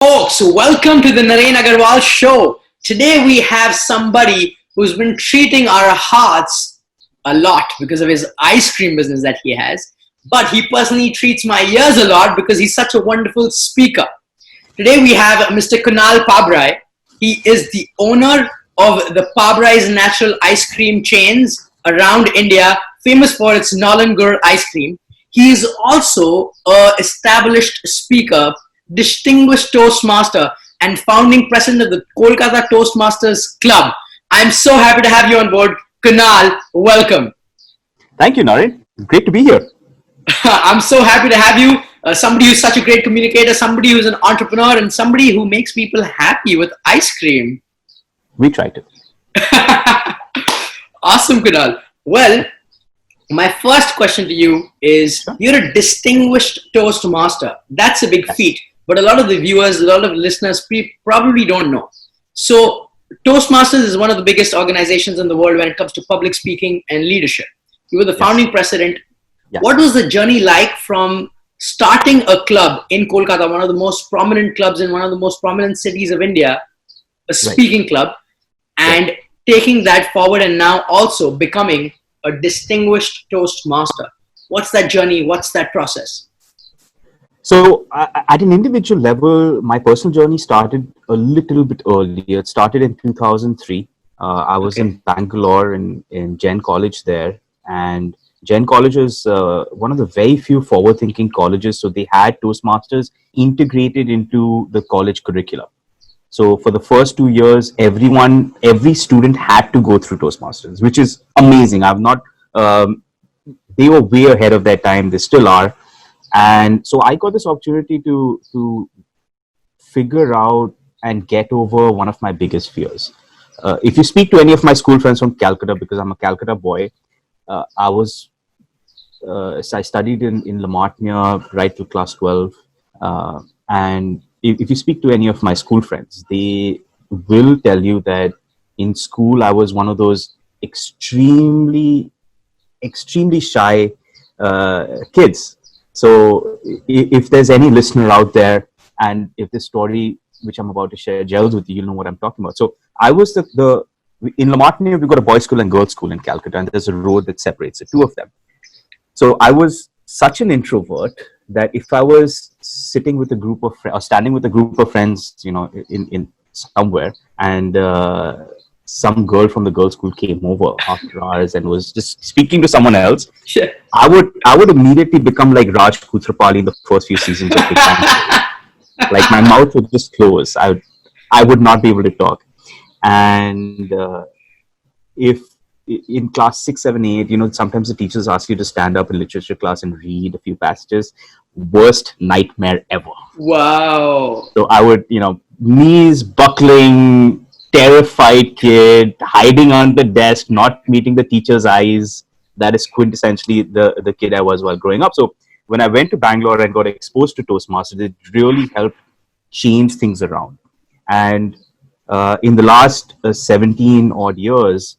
Folks, welcome to the Naren Agarwal show. Today we have somebody who's been treating our hearts a lot because of his ice cream business that he has. But he personally treats my ears a lot because he's such a wonderful speaker. Today we have Mr. Kunal Pabrai. He is the owner of the Pabrai's natural ice cream chains around India, famous for its Nolen Gur ice cream. He is also an established speaker, distinguished Toastmaster, and founding president of the Kolkata Toastmasters Club. I'm so happy to have you on board. Kunal, welcome. Thank you, Naren. Great to be here. I'm so happy to have you. Somebody who's such a great communicator, somebody who's an entrepreneur, and somebody who makes people happy with ice cream. We try to. Awesome, Kunal. Well, my first question to you is, you're a distinguished Toastmaster. That's a big feat, but a lot of the viewers, a lot of listeners probably don't know. So Toastmasters is one of the biggest organizations in the world when it comes to public speaking and leadership. You were the founding president. Yeah. What was the journey like from starting a club in Kolkata, one of the most prominent clubs in one of the most prominent cities of India, a speaking club, and taking that forward and now also becoming a distinguished Toastmaster? What's that journey? What's that process? So at an individual level, my personal journey started a little bit earlier. It started in 2003. I was in Bangalore in Jain College there. And Jain College is one of the very few forward-thinking colleges. So they had Toastmasters integrated into the college curriculum. So for the first 2 years, every student had to go through Toastmasters, which is amazing. They were way ahead of their time. They still are. And so I got this opportunity to figure out and get over one of my biggest fears. If you speak to any of my school friends from Calcutta, because I'm a Calcutta boy, I studied in La Martiniere right till class 12. And if you speak to any of my school friends, they will tell you that in school, I was one of those extremely shy kids. So if there's any listener out there, and if this story, which I'm about to share, gels with you, you'll know what I'm talking about. So I was in La Martiniere, we've got a boys' school and girls' school in Calcutta, and there's a road that separates the two of them. So I was such an introvert that if I was sitting with a group of friends or standing with a group of friends, in somewhere, and some girl from the girls' school came over after hours and was just speaking to someone else, I would immediately become like Raj Kutrapali in the first few seasons of Big Bang. Like my mouth would just close. I would not be able to talk. And if in class 6, 7, 8, sometimes the teachers ask you to stand up in literature class and read a few passages. Worst nightmare ever. Wow. So I would, knees buckling, terrified kid, hiding on the desk, not meeting the teacher's eyes. That is quintessentially the kid I was while growing up. So when I went to Bangalore and got exposed to Toastmasters, it really helped change things around. And in the last 17 odd years,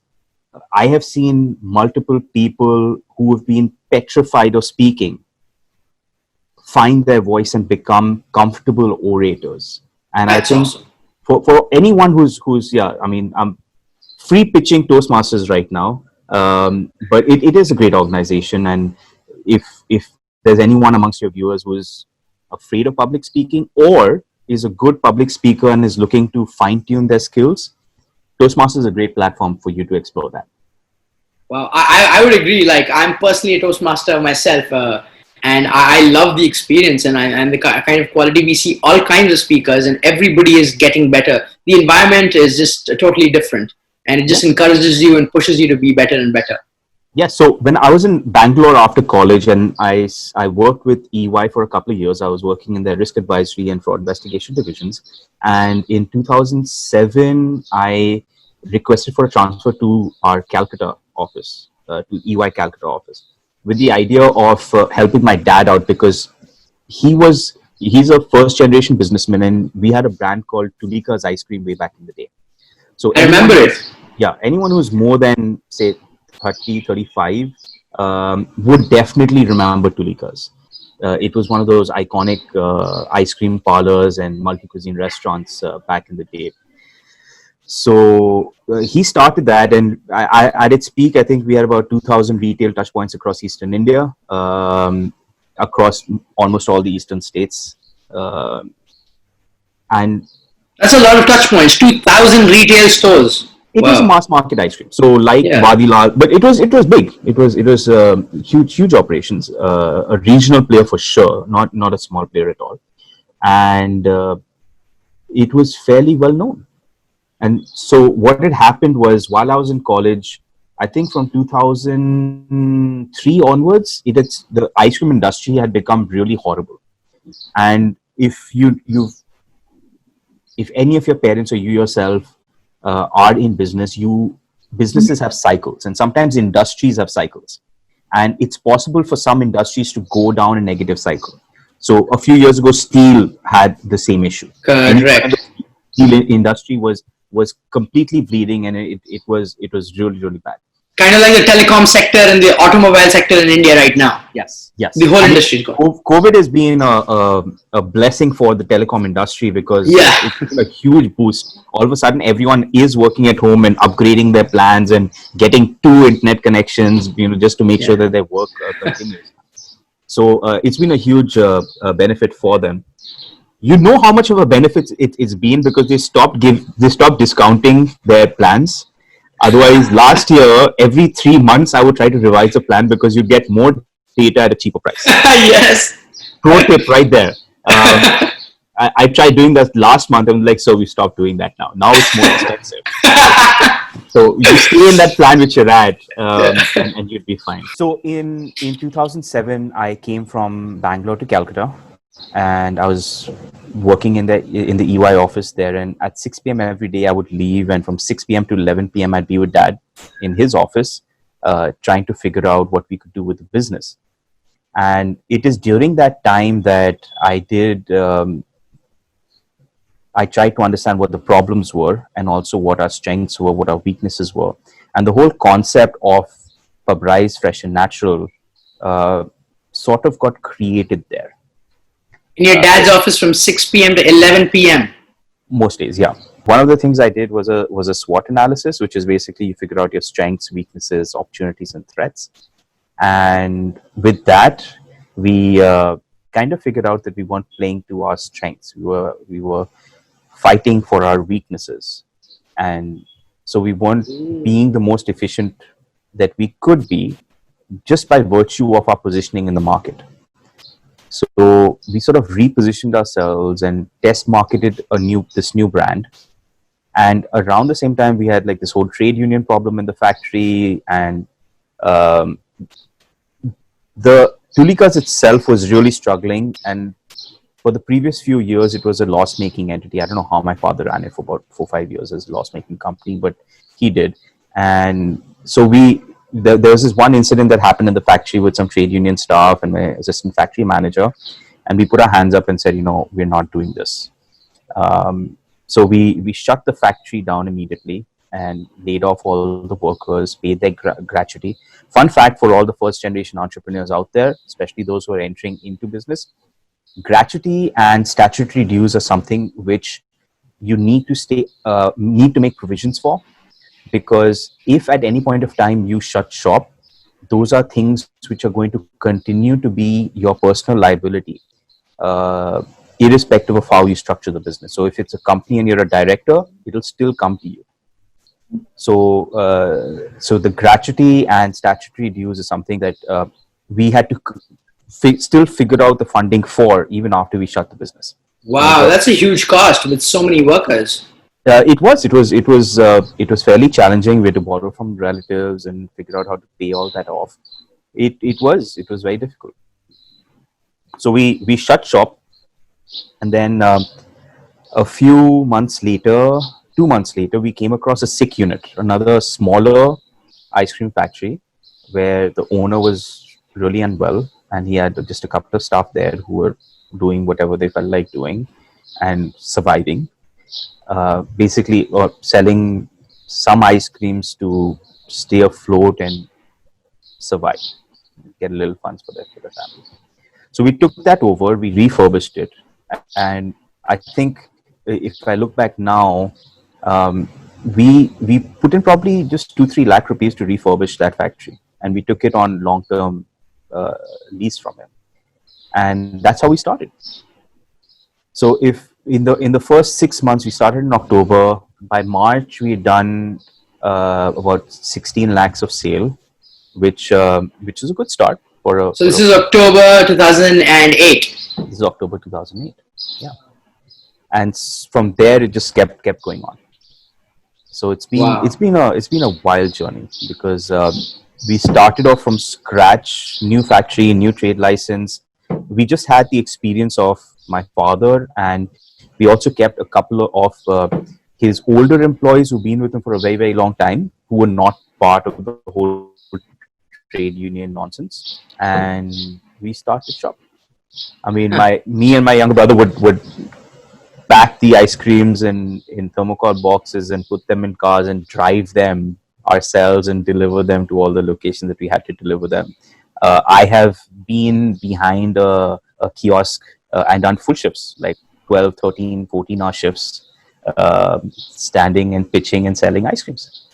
I have seen multiple people who have been petrified of speaking find their voice and become comfortable orators. And That's I think awesome. for anyone I'm free pitching Toastmasters right now, but it is a great organization. And if there's anyone amongst your viewers who is afraid of public speaking or is a good public speaker and is looking to fine-tune their skills, Toastmasters is a great platform for you to explore that. Well, I would agree. Like, I'm personally a Toastmaster myself, and I love the experience and the kind of quality. We see all kinds of speakers, and everybody is getting better. The environment is just totally different, and it just encourages you and pushes you to be better and better. Yeah, so when I was in Bangalore after college and I worked with EY for a couple of years, I was working in their risk advisory and fraud investigation divisions. And in 2007, I requested for a transfer to our Calcutta office, to EY Calcutta office, with the idea of helping my dad out because he's a first generation businessman and we had a brand called Tulika's Ice Cream way back in the day. So I remember it. Yeah, anyone who's more than, say, 30, 35 would definitely remember Tulika's. It was one of those iconic ice cream parlors and multi-cuisine restaurants back in the day. So he started that, and at its peak, I think we had about 2,000 retail touchpoints across Eastern India, across almost all the eastern states. And That's a lot of touch points. 2,000 retail stores. it was a mass market ice cream. So like Yeah. Vadilal, but it was big. It was huge operations. A regional player for sure, not a small player at all, and it was fairly well known. And so what had happened was, while I was in college, I think from 2003 onwards, the ice cream industry had become really horrible. And if any of your parents or you yourself are in business, businesses have cycles, and sometimes industries have cycles, and it's possible for some industries to go down a negative cycle. So a few years ago, steel had the same issue. Correct. Steel industry was completely bleeding, and it was really bad. Kind of like the telecom sector and the automobile sector in India right now. Yes. The whole industry is going. COVID has been a blessing for the telecom industry, because it's been a huge boost. All of a sudden, everyone is working at home and upgrading their plans and getting 2 internet connections, just to make sure that their work continues. So it's been a huge benefit for them. You know how much of a benefit it's been, because they stopped discounting their plans. Otherwise, last year, every 3 months, I would try to revise a plan because you get more data at a cheaper price. Yes. Pro tip right there. I tried doing that last month, and so we stopped doing that now. Now it's more expensive. So you stay in that plan which you're at, and you'd be fine. So in 2007, I came from Bangalore to Calcutta, and I was working in the EY office there. And at 6 p.m. every day, I would leave, and from 6 p.m. to 11 p.m. I'd be with Dad in his office, trying to figure out what we could do with the business. And it is during that time that I tried to understand what the problems were, and also what our strengths were, what our weaknesses were. And the whole concept of Pabrai's Fresh and Natural sort of got created there. In your dad's office from 6 p.m. to 11 p.m. Most days, yeah. One of the things I did was a SWOT analysis, which is basically you figure out your strengths, weaknesses, opportunities, and threats. And with that, we kind of figured out that we weren't playing to our strengths. We were fighting for our weaknesses, and so we weren't being the most efficient that we could be, just by virtue of our positioning in the market. So we sort of repositioned ourselves and test marketed this new brand. And around the same time, we had like this whole trade union problem in the factory, and the Tulikas itself was really struggling. And for the previous few years, it was a loss-making entity. I don't know how my father ran it for about 4 or 5 years as a loss-making company, but he did. And so there was this one incident that happened in the factory with some trade union staff and my assistant factory manager, and we put our hands up and said, we're not doing this. So we shut the factory down immediately and laid off all the workers, paid their gratuity. Fun fact for all the first generation entrepreneurs out there, especially those who are entering into business, gratuity and statutory dues are something which you need to make provisions for, because if at any point of time you shut shop, those are things which are going to continue to be your personal liability, irrespective of how you structure the business. So if it's a company and you're a director, it'll still come to you. So the gratuity and statutory dues is something that we had to still figure out the funding for, even after we shut the business. Wow, that's a huge cost with so many workers. It was fairly challenging. We had to borrow from relatives and figure out how to pay all that off. It was very difficult. So we shut shop, and then a few months later, 2 months later, we came across a sick unit, another smaller ice cream factory, where the owner was really unwell, and he had just a couple of staff there who were doing whatever they felt like doing and surviving. Basically, or selling some ice creams to stay afloat and survive, get a little funds for their family. So we took that over, we refurbished it, and I think if I look back now, um, we put in probably just 2-3 lakh rupees to refurbish that factory, and we took it on long term lease from him, and that's how we started. So if in the first 6 months, we started in October, by March we had done about 16 lakhs of sale, which is a good start for a. So this is October 2008. This is October 2008. Yeah, and from there it just kept going on. So it's been a wild journey, because we started off from scratch, new factory, new trade license. We just had the experience of my father, and we also kept a couple of his older employees who've been with him for a very, very long time, who were not part of the whole trade union nonsense, and we started shop. I mean, me and my younger brother would pack the ice creams in thermocol boxes and put them in cars and drive them ourselves and deliver them to all the locations that we had to deliver them. I have been behind a kiosk and done full shifts, like 12, 13, 14 hour shifts, standing and pitching and selling ice creams,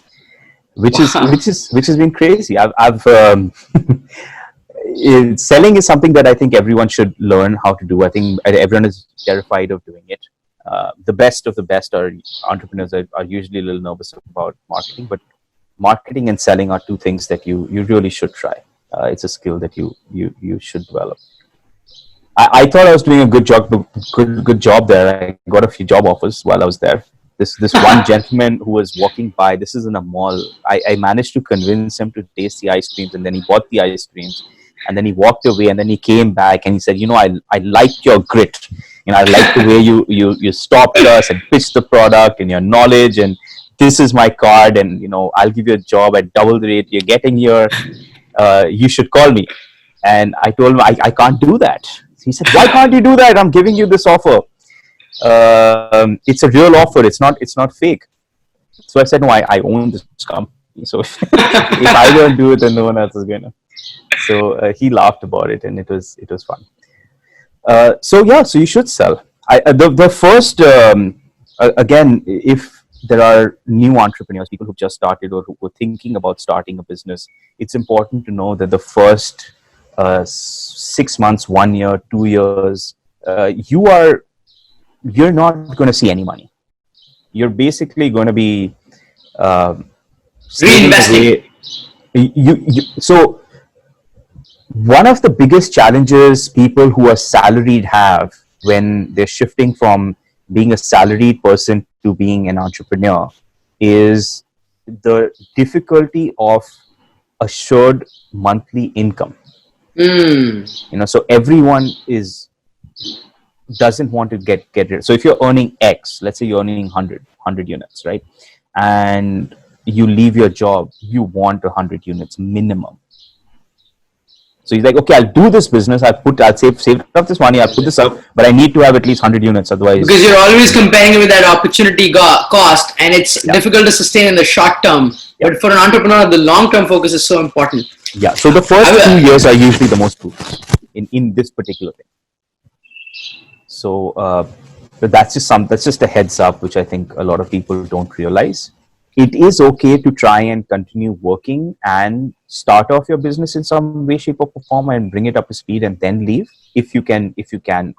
which has been crazy. I've selling is something that I think everyone should learn how to do. I think everyone is terrified of doing it. The best of the best are entrepreneurs are usually a little nervous about marketing, but marketing and selling are two things that you really should try. It's a skill that you should develop. I thought I was doing a good job there. I got a few job offers while I was there. This one gentleman who was walking by, this is in a mall. I managed to convince him to taste the ice creams, and then he bought the ice creams, and then he walked away, and then he came back and he said, I liked your grit. I like the way you stopped us and pitched the product and your knowledge, and this is my card, and I'll give you a job at double the rate you're getting here. You should call me. And I told him I can't do that. He said, why can't you do that? I'm giving you this offer. It's a real offer. It's not fake. So I said, no, I own this company. So if I don't do it, then no one else is gonna. So he laughed about it, and it was fun. So you should sell. The first again, if there are new entrepreneurs, people who just started or who are thinking about starting a business, it's important to know that the first 6 months, 1 year, 2 years, you're not going to see any money. You're basically going to be reinvesting. So one of the biggest challenges people who are salaried have when they're shifting from being a salaried person to being an entrepreneur is the difficulty of assured monthly income. So everyone doesn't want to get rid. So if you're earning X, let's say you're earning 100 units, right? And you leave your job, you want 100 units minimum. So he's like, okay, I'll do this business. I'll save up this money. I'll put this up, but I need to have at least 100 units. Otherwise, because you're always comparing it with that opportunity cost, and it's difficult to sustain in the short term. Yeah. But for an entrepreneur, the long-term focus is so important. Yeah. So the first 2 years are usually the most crucial in this particular thing. So that's just a heads up, which I think a lot of people don't realize. It is okay to try and continue working and start off your business in some way, shape, or form and bring it up to speed and then leave if you can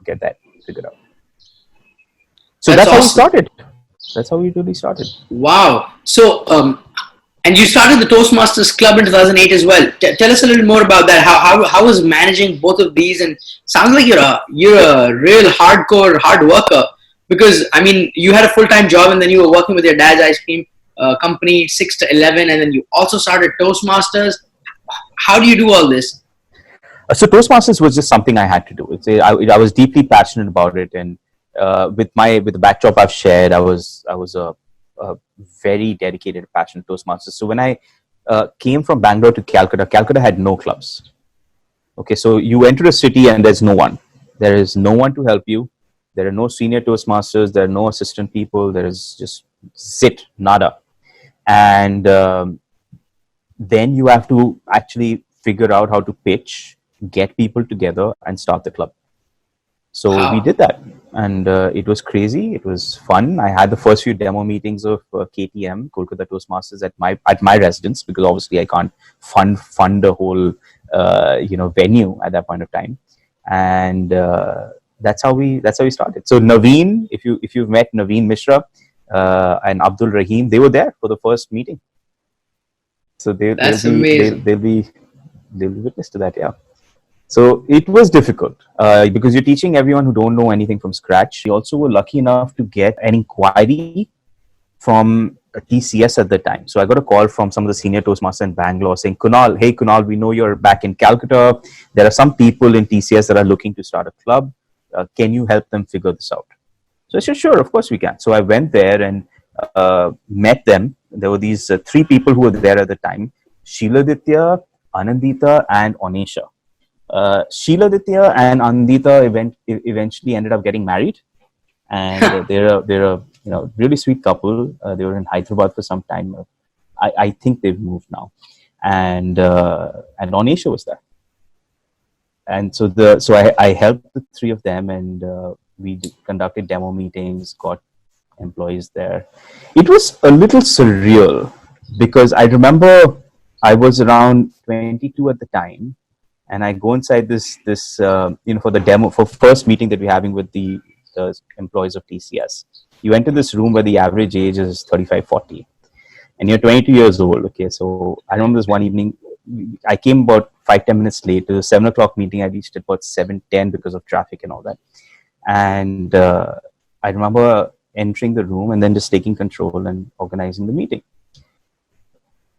get that figured out. So that's how we started. That's how we really started. Wow. So and you started the Toastmasters Club in 2008 as well. Tell us a little more about that. How was managing both of these? And sounds like you're a real hardcore hard worker, because I mean you had a full-time job and then you were working with your dad's ice cream company 6 to 11, and then you also started Toastmasters. How do you do all this? So Toastmasters was just something I had to do. I was deeply passionate about it, and with the backdrop I've shared, I was a very dedicated, passionate Toastmasters. So when I came from Bangalore to Calcutta had no clubs. Okay, so you enter a city and there's no one. There is no one to help you. There are no senior Toastmasters. There are no assistant people. There is just nada. And then you have to actually figure out how to pitch get people together and start the club. So we Wow. did that, and it was crazy. It was fun. I had the first few demo meetings of KTM, Kolkata Toastmasters, at my residence, because obviously I can't fund a whole venue at that point of time, and that's how we started. So Naveen, if you've met Naveen Mishra and Abdul Rahim, they were there for the first meeting. So That's amazing. they'll be witness to that. Yeah. So it was difficult because you're teaching everyone who don't know anything from scratch. We also were lucky enough to get an inquiry from TCS at the time. So I got a call from some of the senior Toastmasters in Bangalore saying, Kunal, hey Kunal, we know you're back in Calcutta. There are some people in TCS that are looking to start a club. Can you help them figure this out? So I said, sure, of course we can. So I went there and met them. There were these three people who were there at the time: Sheeladitya, Anandita, and Onesha. Sheeladitya and Anandita eventually ended up getting married, and they're a really sweet couple. They were in Hyderabad for some time. I think they've moved now, and Onesha was there, and so I helped the three of them, and we conducted demo meetings, got employees there. It was a little surreal because I remember I was around 22 at the time, and I go inside this for the demo, for first meeting that we're having with the employees of TCS. You enter this room where the average age is 35, 40, and you're 22 years old. Okay, so I remember this one evening, I came about 5-10 minutes late. It was a 7 o'clock meeting. I reached at about 7:10 because of traffic and all that. And I remember entering the room and then just taking control and organizing the meeting.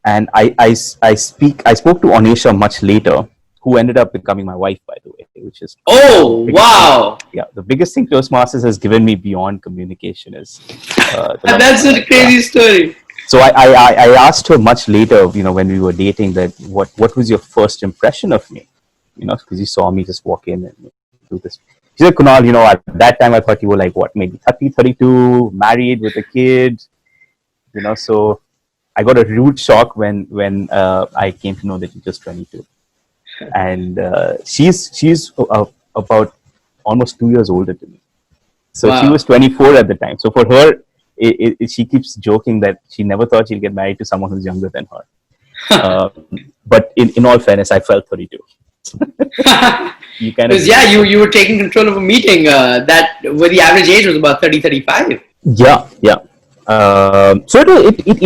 And I spoke to Onesha much later, who ended up becoming my wife, by the way, which is Wow. Yeah, the biggest thing Toastmasters has given me beyond communication is the love That's of my a life. Yeah. crazy story. So I asked her much later, when we were dating, that what was your first impression of me? Because you saw me just walk in and do this. She said, Kunal, at that time I thought you were like, what, maybe 30, 32, married with a kid, so I got a rude shock when I came to know that you're just 22. And she's about almost 2 years older than me. So she was Wow. 24 at the time. So for her, she keeps joking that she never thought she'd get married to someone who's younger than her. But in all fairness, I felt 32. You kind of Because yeah, you were taking control of a meeting that where the average age was about 30, 35. Yeah. So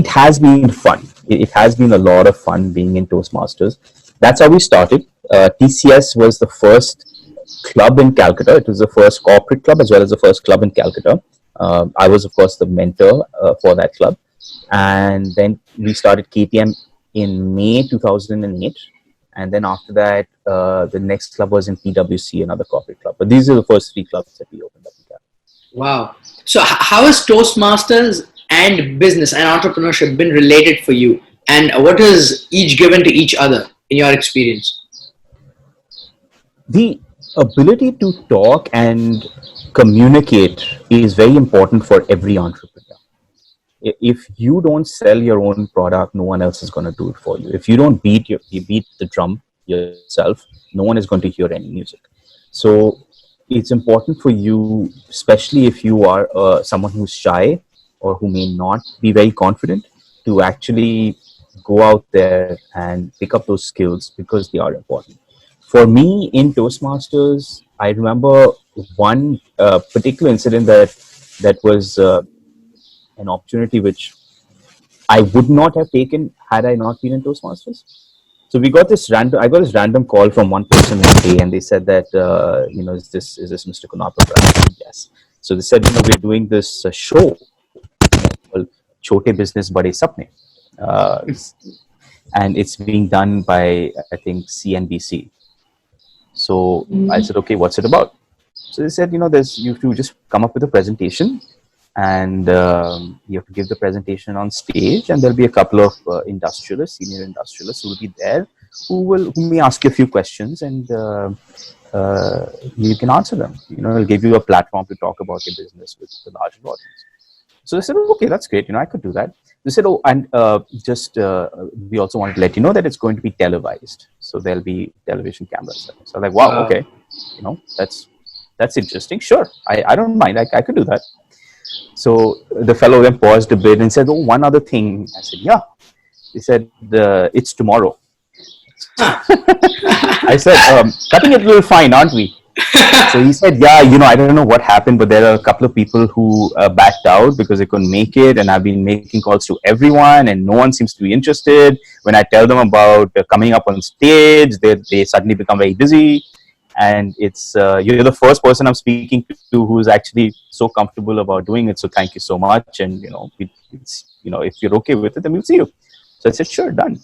it has been fun. It has been a lot of fun being in Toastmasters. That's how we started. TCS was the first club in Calcutta. It was the first corporate club as well as the first club in Calcutta. I was, of course, the mentor for that club. And then we started KTM in May 2008. And then after that, the next club was in PwC, another corporate club. But these are the first three clubs that we opened up in Calcutta. Wow. So how has Toastmasters and business and entrepreneurship been related for you? And what has each given to each other in your experience? The ability to talk and communicate is very important for every entrepreneur. If you don't sell your own product, no one else is going to do it for you. If you don't beat the drum yourself, no one is going to hear any music. So it's important for you, especially if you are someone who's shy or who may not be very confident, to actually go out there and pick up those skills, because they are important. For me in Toastmasters, I remember one particular incident that was an opportunity which I would not have taken had I not been in Toastmasters. So I got this random call from one person one day, and they said that is this Mr. Kunal Pabrai? Yes. So they said, we're doing this show called Chote Business Bade Sapne, uh, and it's being done by, I think, CNBC. So I said, okay, what's it about? So they said, you have to just come up with a presentation, and you have to give the presentation on stage, and there'll be a couple of senior industrialists who will be there, who may ask you a few questions, and you can answer them. It'll give you a platform to talk about your business with the larger audience. So I said, okay, that's great. I could do that. They said, oh, and just we also wanted to let you know that it's going to be televised. So there'll be television cameras. So I'm like, wow, okay. That's interesting. Sure. I don't mind. I could do that. So the fellow then paused a bit and said, oh, one other thing. I said, yeah. He said, it's tomorrow. I said, cutting it a little fine, aren't we? So he said, yeah, I don't know what happened, but there are a couple of people who backed out because they couldn't make it. And I've been making calls to everyone and no one seems to be interested. When I tell them about coming up on stage, they suddenly become very busy. And it's you're the first person I'm speaking to who's actually so comfortable about doing it. So thank you so much. And, if you're okay with it, then we'll see you. So I said, sure, done.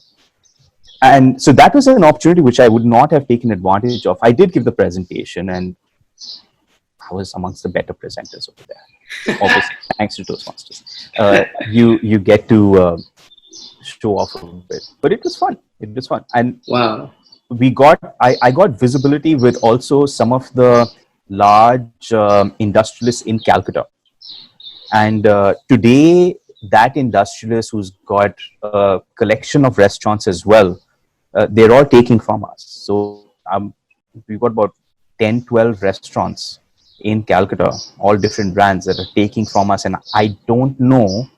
And so that was an opportunity which I would not have taken advantage of. I did give the presentation and I was amongst the better presenters over there. Obviously, thanks to Toastmasters. You get to show off a bit. But it was fun. And wow. I got visibility with also some of the large industrialists in Calcutta. And today, that industrialist who's got a collection of restaurants as well, they're all taking from us. So we've got about 10, 12 restaurants in Calcutta, all different brands that are taking from us. And I don't know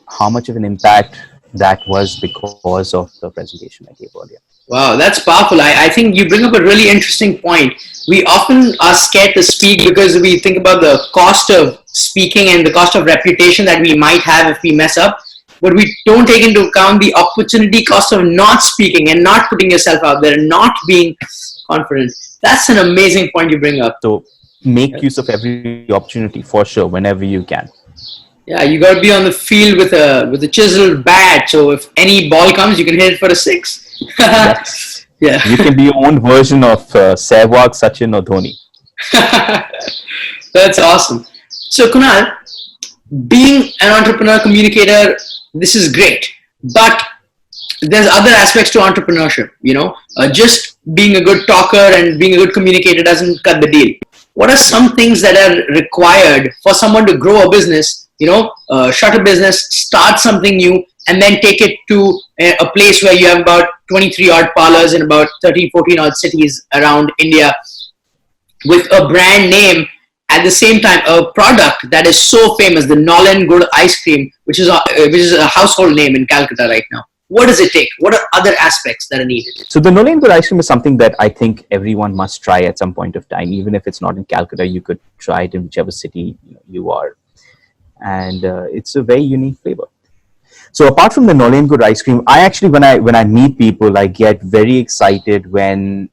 how much of an impact that was because of the presentation I gave earlier. Wow, that's powerful. I think you bring up a really interesting point. We often are scared to speak because we think about the cost of speaking and the cost of reputation that we might have if we mess up. But we don't take into account the opportunity cost of not speaking and not putting yourself out there and not being confident. That's an amazing point you bring up. So make use of every opportunity for sure, whenever you can. Yeah, you got to be on the field with a chiseled bat. So if any ball comes, you can hit it for a 6. Yes. Yeah. You can be your own version of Sehwag, Sachin or Dhoni. That's awesome. So Kunal, being an entrepreneur communicator, this is great. But there's other aspects to entrepreneurship. Just being a good talker and being a good communicator doesn't cut the deal. What are some things that are required for someone to grow a business? Shut a business, start something new, and then take it to a place where you have about 23 odd parlors in about 13, 14 odd cities around India with a brand name. At the same time, a product that is so famous, the Nolen Gur ice cream, which is a household name in Calcutta right now. What does it take? What are other aspects that are needed? So the Nolen Gur ice cream is something that I think everyone must try at some point of time. Even if it's not in Calcutta, you could try it in whichever city you are. And it's a very unique flavor. So apart from the Nolen Gur ice cream, I actually, when I meet people, I get very excited when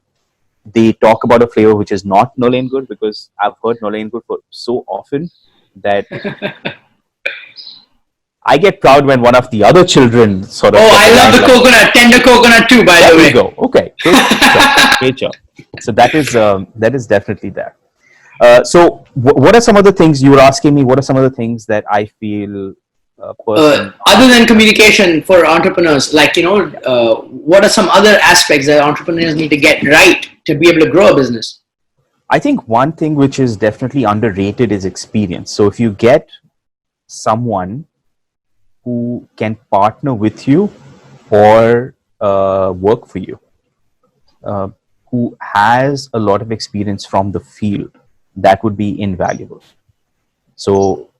they talk about a flavor which is not Nolen Gur, because I've heard Nolen Gur for so often that I get proud when one of the other children sort of... Oh, I love the coconut, tender coconut too, by the way. There you go. Okay, good. So that is definitely there. So what are some of the things you were asking me? What are some of the things that I feel other than communication for entrepreneurs, what are some other aspects that entrepreneurs need to get right to be able to grow a business? I think one thing which is definitely underrated is experience. So if you get someone who can partner with you or work for you, who has a lot of experience from the field, that would be invaluable. So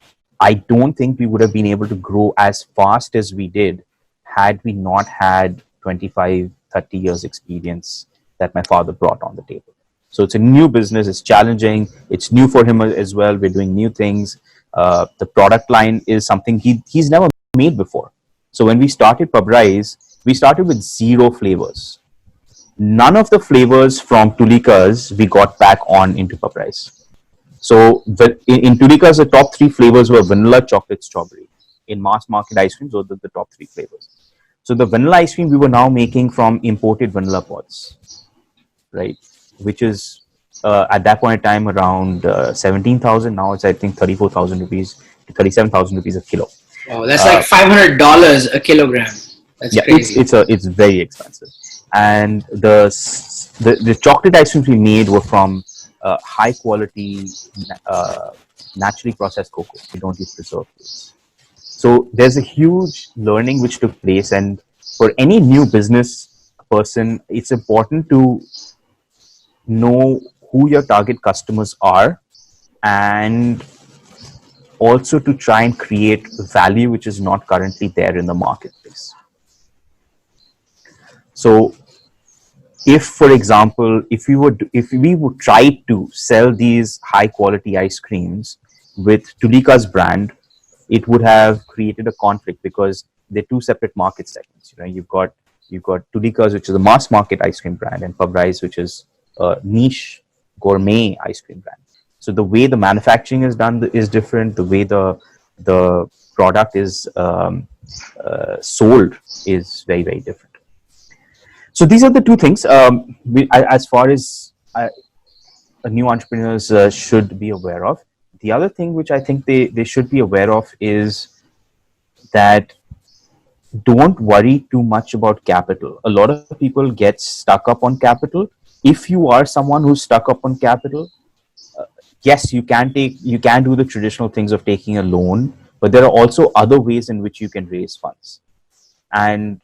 I don't think we would have been able to grow as fast as we did had we not had 25, 30 years experience that my father brought on the table. So it's a new business, it's challenging, it's new for him as well. We're doing new things. The product line is something he's never made before. So when we started Pabrai's, we started with 0 flavors. None of the flavors from Tulikas we got back on into Pabrai's. So in Tulikas, the top 3 flavors were vanilla, chocolate, strawberry. In mass market ice creams, those are the top 3 flavors. So the vanilla ice cream we were now making from imported vanilla pods, right? Which is at that point in time around 17,000. Now it's I think 34,000 rupees to 37,000 rupees a kilo. Wow, that's like $500 a kilogram. That's crazy. It's very expensive. And the chocolate ice creams we made were from high quality, naturally processed cocoa. We don't use preservatives. So there's a huge learning which took place, and for any new business person, it's important to know who your target customers are, and also to try and create value which is not currently there in the marketplace. So if, for example, if we would try to sell these high quality ice creams with Tulika's brand, it would have created a conflict because they're two separate market segments. You know, you've got Tulika's, which is a mass market ice cream brand, and Pabrai's, which is a niche gourmet ice cream brand. So the way the manufacturing is done is different. The way the product is sold is very, very different. So these are the two things as far as new entrepreneurs should be aware of. The other thing which I think they should be aware of is that don't worry too much about capital. A lot of people get stuck up on capital. If you are someone who's stuck up on capital, yes, you can do the traditional things of taking a loan, but there are also other ways in which you can raise funds. And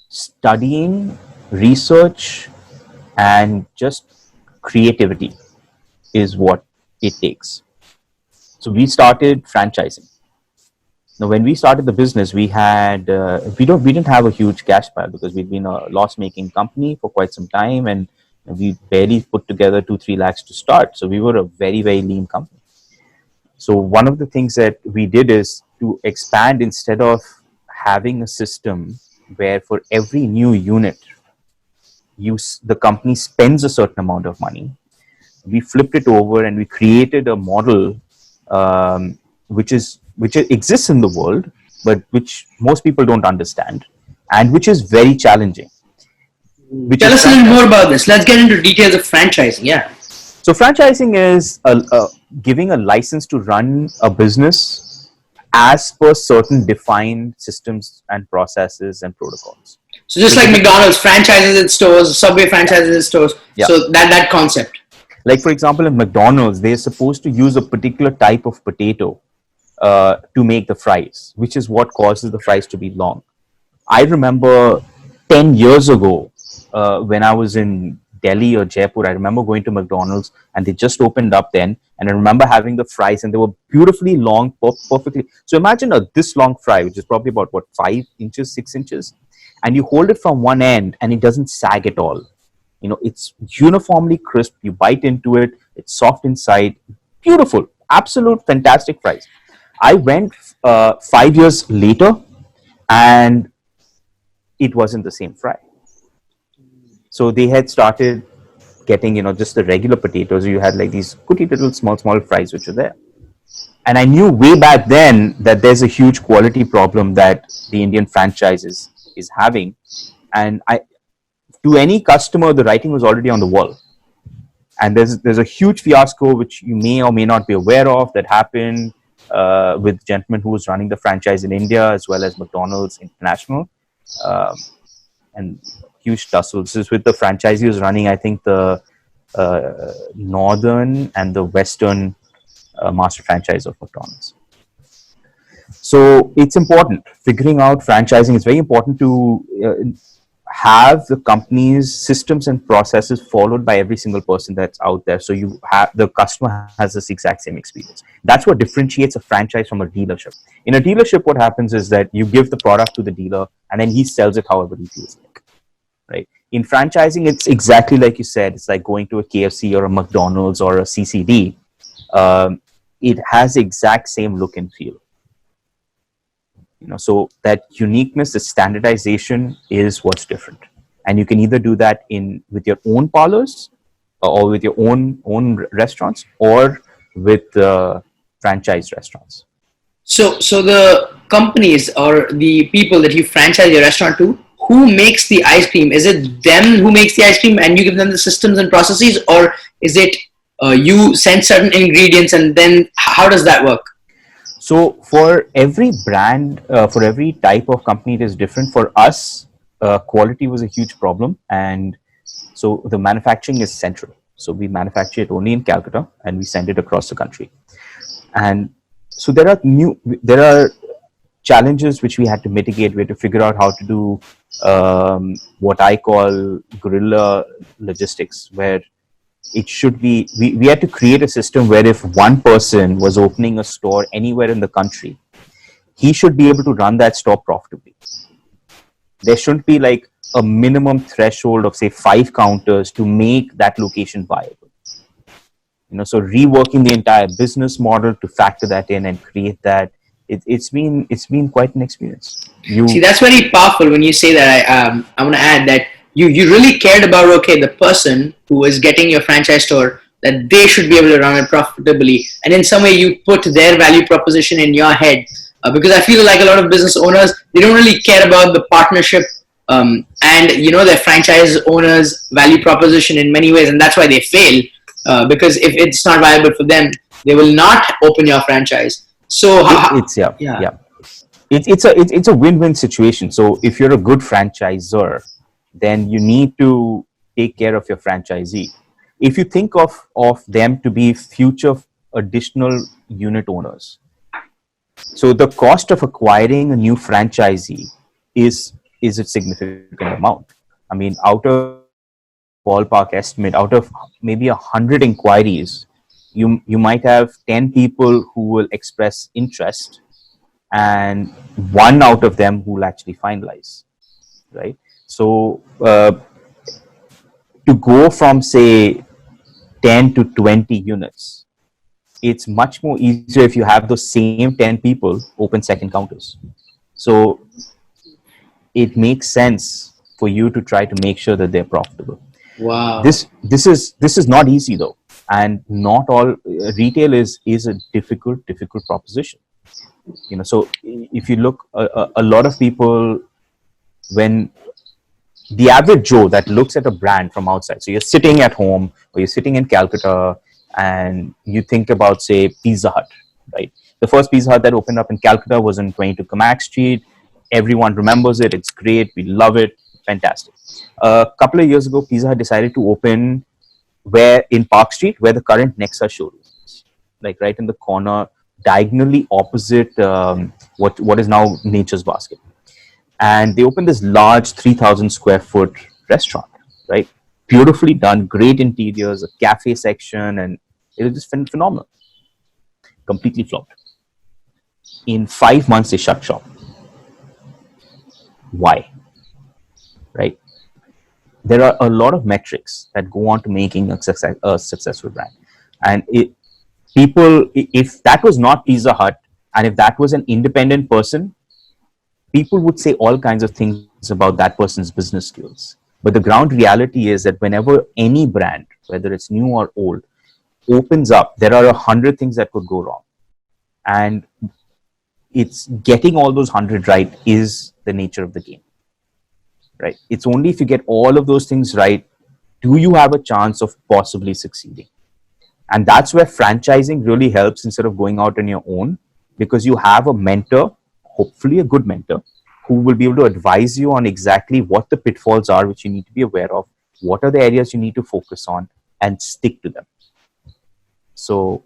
studying, research, and just creativity is what it takes. So we started franchising. Now, when we started the business, we didn't have a huge cash pile because we'd been a loss-making company for quite some time, and we barely put together 2-3 lakhs to start. So we were a very, very lean company. So one of the things that we did is to expand. Instead of having a system where for every new unit the company spends a certain amount of money, we flipped it over and we created a model which exists in the world, but which most people don't understand, and which is very challenging. Tell us a little more about this. Let's get into details of franchising. Yeah. So franchising is giving a license to run a business as per certain defined systems and processes and protocols. So just like McDonald's franchises its stores, Subway franchises its stores. Yeah. So that concept. Like, for example, in McDonald's, they're supposed to use a particular type of potato to make the fries, which is what causes the fries to be long. I remember 10 years ago when I was in Delhi or Jaipur, I remember going to McDonald's and they just opened up then. And I remember having the fries and they were beautifully long, perfectly. So imagine this long fry, which is probably about 5 inches, 6 inches. And you hold it from one end and it doesn't sag at all. You know, it's uniformly crisp. You bite into it. It's soft inside. Beautiful. Absolute fantastic fries. I went 5 years later and it wasn't the same fry. So they had started getting, just the regular potatoes. You had like these goody little small fries which are there. And I knew way back then that there's a huge quality problem that the Indian franchise is having. And to any customer, the writing was already on the wall. And there's a huge fiasco which you may or may not be aware of that happened with the gentleman who was running the franchise in India as well as McDonald's International. And huge tussles. This is with the franchisee who's running, I think, the northern and the western master franchise of McDonald's. So it's important. Figuring out franchising, it's very important to have the company's systems and processes followed by every single person that's out there. So the customer has this exact same experience. That's what differentiates a franchise from a dealership. In a dealership, what happens is that you give the product to the dealer and then he sells it however he feels like. Right? In franchising, it's exactly like you said. It's like going to a KFC or a McDonald's or a CCD. It has the exact same look and feel. So that uniqueness, the standardization is what's different. And you can either do that with your own parlors or with your own restaurants or with franchise restaurants. So the companies or the people that you franchise your restaurant to, who makes the ice cream? Is it them who makes the ice cream and you give them the systems and processes, or is it you send certain ingredients and then how does that work? So for every brand, for every type of company, it is different. For us, quality was a huge problem. And so the manufacturing is central. So we manufacture it only in Calcutta and we send it across the country. And So there are challenges which we had to mitigate. We had to figure out how to do what I call guerrilla logistics, where it should be, we had to create a system where if one person was opening a store anywhere in the country, he should be able to run that store profitably. There shouldn't be like a minimum threshold of say 5 counters to make that location viable. So reworking the entire business model to factor that in and create that, it's been quite an experience. See, that's very powerful when you say that. I want to add that you really cared about, okay, the person who is getting your franchise store, that they should be able to run it profitably, and in some way you put their value proposition in your head, because I feel like a lot of business owners, they don't really care about the partnership, and their franchise owners value proposition in many ways, and that's why they fail, because if it's not viable for them, they will not open your franchise. So it's a win-win situation. So if you're a good franchisor, then you need to take care of your franchisee. If you think of them to be future additional unit owners, so the cost of acquiring a new franchisee is a significant amount. I mean, out of ballpark estimate, out of maybe 100 inquiries, you might have 10 people who will express interest, and one out of them who will actually finalize, right? So to go from say 10 to 20 units, it's much more easier if you have those same 10 people open second counters. So it makes sense for you to try to make sure that they're profitable. Wow. This is not easy though, and not all retail is a difficult proposition. So if you look, a lot of people, when the average Joe that looks at a brand from outside, so you're sitting at home or you're sitting in Calcutta and you think about say Pizza Hut, right? The first Pizza Hut that opened up in Calcutta was in 22 Kamak Street. Everyone remembers it. It's great. We love it. Fantastic. A couple of years ago, Pizza Hut decided to open in Park Street, where the current Nexa showroom is, like right in the corner, diagonally opposite what is now Nature's Basket. And they opened this large 3,000 square foot restaurant, right? Beautifully done, great interiors, a cafe section, and it was just phenomenal. Completely flopped. In 5 months, they shut shop. Why? Right? There are a lot of metrics that go on to making a successful brand. And if that was not Pizza Hut, and if that was an independent person, people would say all kinds of things about that person's business skills. But the ground reality is that whenever any brand, whether it's new or old, opens up, there are 100 things that could go wrong. And it's getting all those 100 right is the nature of the game, right? It's only if you get all of those things right, do you have a chance of possibly succeeding? And that's where franchising really helps instead of going out on your own, because you have a mentor, hopefully a good mentor, who will be able to advise you on exactly what the pitfalls are, which you need to be aware of, what are the areas you need to focus on, and stick to them. So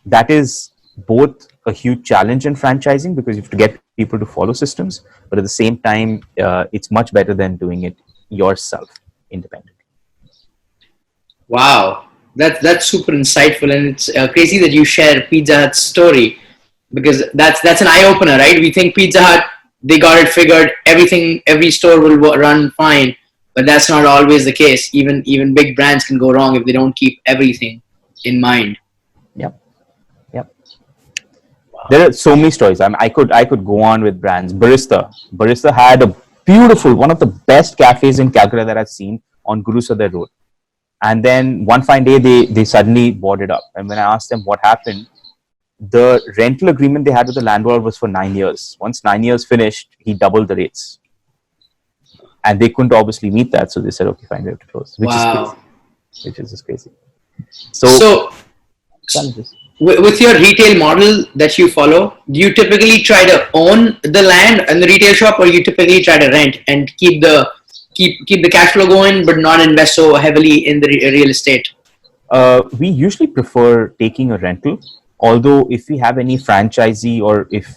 that is both a huge challenge in franchising, because you have to get people to follow systems, but at the same time, it's much better than doing it yourself independently. Wow, that's super insightful, and it's crazy that you share Pizza Hut's story, because that's an eye opener, right? We think Pizza Hut, they got it figured, every store will run fine, but that's not always the case. Even big brands can go wrong if they don't keep everything in mind. Yep. Wow. There are so many stories. I could go on with brands. Barista had a beautiful, one of the best cafes in Calcutta that I've seen on Guru Sadar Road. And then one fine day, they suddenly bought it up. And when I asked them what happened, the rental agreement they had with the landlord was for 9 years. Once 9 years finished, he doubled the rates. And they couldn't obviously meet that. So they said, okay, fine, we have to close. Which is crazy. Which is just crazy. So challenges. With your retail model that you follow, do you typically try to own the land and the retail shop, or you typically try to rent and keep the cash flow going, but not invest so heavily in the real estate? We usually prefer taking a rental although if we have any franchisee, or if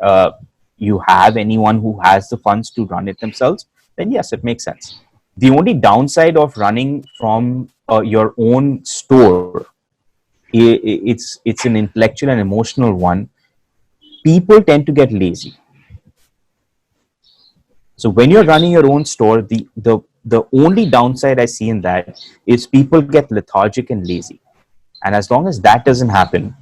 uh, you have anyone who has the funds to run it themselves, then yes, it makes sense. The only downside of running from your own store, it's an intellectual and emotional one. People tend to get lazy. So when you're running your own store, the only downside I see in that is people get lethargic and lazy. And as long as that doesn't happen,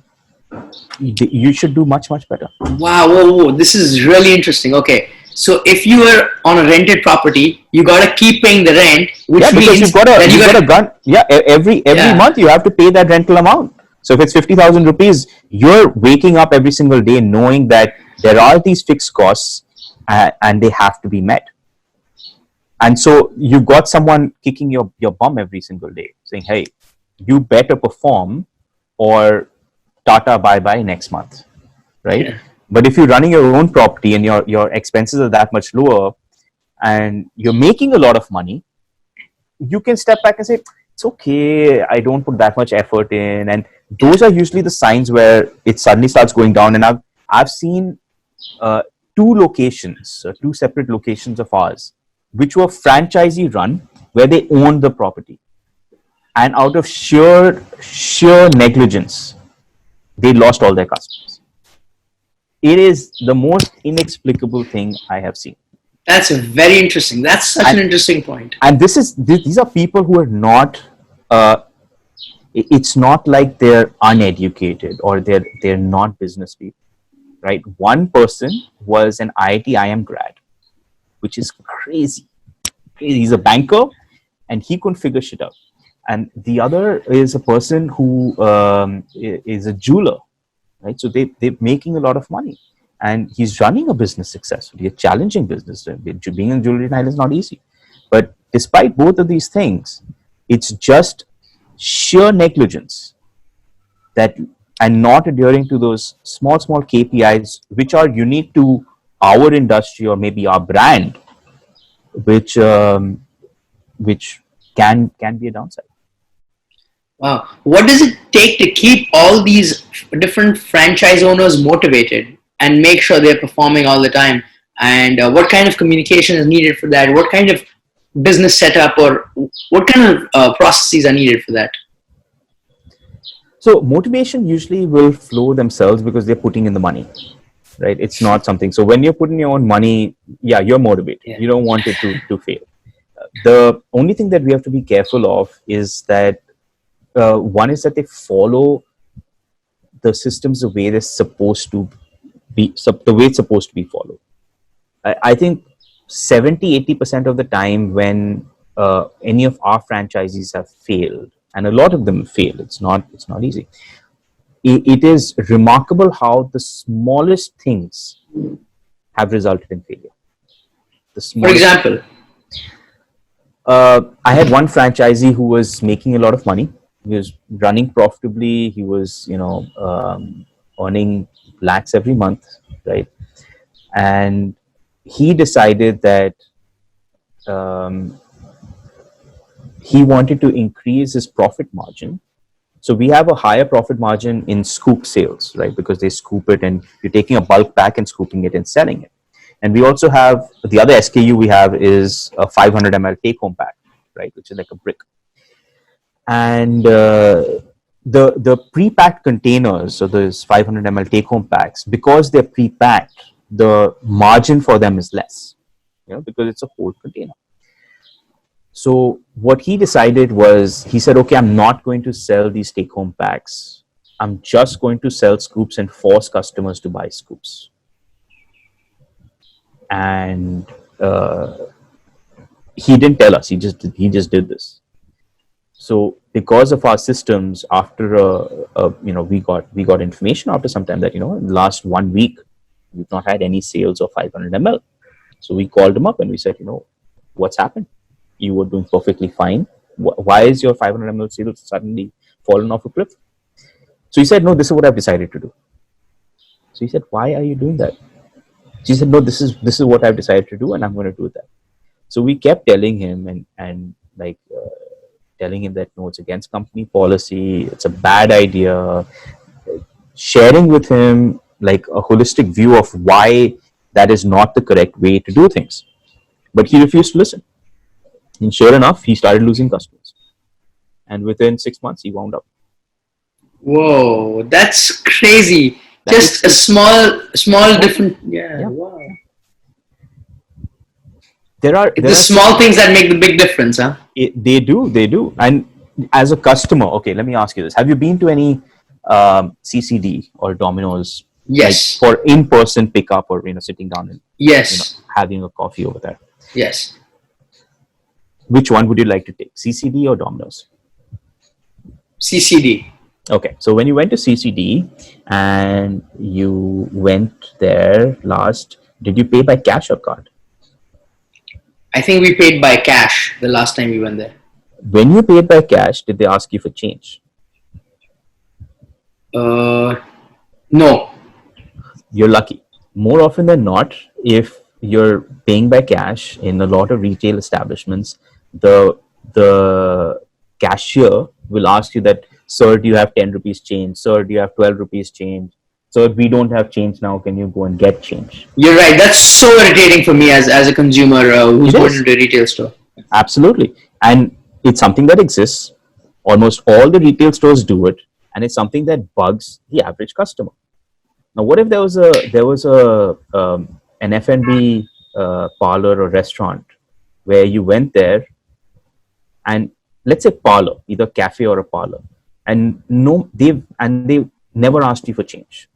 you should do much better. Wow, whoa. This is really interesting. Okay. So if you are on a rented property, you gotta keep paying the rent, which Because means you've got that you a gotta, gun. Yeah, every yeah, month you have to pay that rental amount. So if it's 50,000 rupees, you're waking up every single day knowing that there are these fixed costs, and they have to be met. And so you've got someone kicking your bum every single day, saying, "Hey, you better perform, or Tata bye bye next month," right? yeah. But if you're running your own property and your expenses are that much lower, and you're making a lot of money, you can step back and say, it's okay, I don't put that much effort in. And those are usually the signs where it suddenly starts going down. And I've seen uh, two separate locations of ours, which were franchisee run, where they owned the property, and out of sheer negligence, they lost all their customers. It is the most inexplicable thing I have seen. That's very interesting. That's such an interesting point. And these are people who are not it's not like they're uneducated or they're not business people, right? One person was an IIT IM grad, which is crazy. He's a banker, and he couldn't figure shit out. And the other is a person who is a jeweler, right? So they're making a lot of money, and he's running a business successfully, a challenging business. Being in jewelry tile is not easy. But despite both of these things, it's just sheer negligence, that and not adhering to those small KPIs which are unique to our industry or maybe our brand, which can be a downside. Wow. What does it take to keep all these different franchise owners motivated and make sure they're performing all the time? And what kind of communication is needed for that? What kind of business setup, or what kind of processes are needed for that? So motivation usually will flow themselves because they're putting in the money, right? It's not something. So when you're putting your own money, yeah, you're motivated. Yeah. You don't want it to fail. The only thing that we have to be careful of is that one is that they follow the systems the way they're supposed to be, the way it's supposed to be followed. I think 70-80% of the time when any of our franchisees have failed, and a lot of them fail, it's not easy. It is remarkable how the smallest things have resulted in failure. For example, I had one franchisee who was making a lot of money. He was running profitably. He was, earning lakhs every month, right? And he decided that he wanted to increase his profit margin. So we have a higher profit margin in scoop sales, right? Because they scoop it and you're taking a bulk pack and scooping it and selling it. And we also have the other SKU we have is a 500 ml take home pack, right? Which is like a brick. And the pre-packed containers, so those 500 ml take home packs, because they're pre-packed, the margin for them is less, because it's a whole container. So what he decided was, he said, okay, I'm not going to sell these take home packs. I'm just going to sell scoops and force customers to buy scoops. And he didn't tell us, he just did this. So because of our systems, after we got information after some time that, in the last 1 week, we've not had any sales of 500 ml. So we called him up and we said, what's happened? You were doing perfectly fine. Why is your 500 ml sales suddenly fallen off a cliff? So he said, no, this is what I've decided to do. So he said, why are you doing that? She said, no, this is what I've decided to do, and I'm going to do that. So we kept telling him and telling him that, no, it's against company policy. It's a bad idea. sharing with him like a holistic view of why that is not the correct way to do things. But he refused to listen. And sure enough, he started losing customers. And within 6 months, he wound up. Whoa, that's crazy. That Just a small different. Yeah. Yeah. Wow. There are The small things that make the big difference, huh? They do. And as a customer, okay, let me ask you this: have you been to any CCD or Domino's, Yes. like for in-person pickup, or sitting down and Yes. having a coffee over there? Yes. Which one would you like to take, CCD or Domino's? CCD. Okay, so when you went to CCD and you went there last, did you pay by cash or card? I think we paid by cash the last time we went there. When you paid by cash, did they ask you for change? No. You're lucky. More often than not, if you're paying by cash in a lot of retail establishments, the cashier will ask you that, sir, do you have 10 rupees change? Sir, do you have 12 rupees change? Sir, we don't have change now. Can you go and get change? You're right. That's so irritating for me as a consumer who's going into a retail store. Absolutely. And it's something that exists. Almost all the retail stores do it. And it's something that bugs the average customer. Now, what if there was an F&B parlor or restaurant where you went there, and let's say parlor, either cafe or a parlor, and they never asked you for change.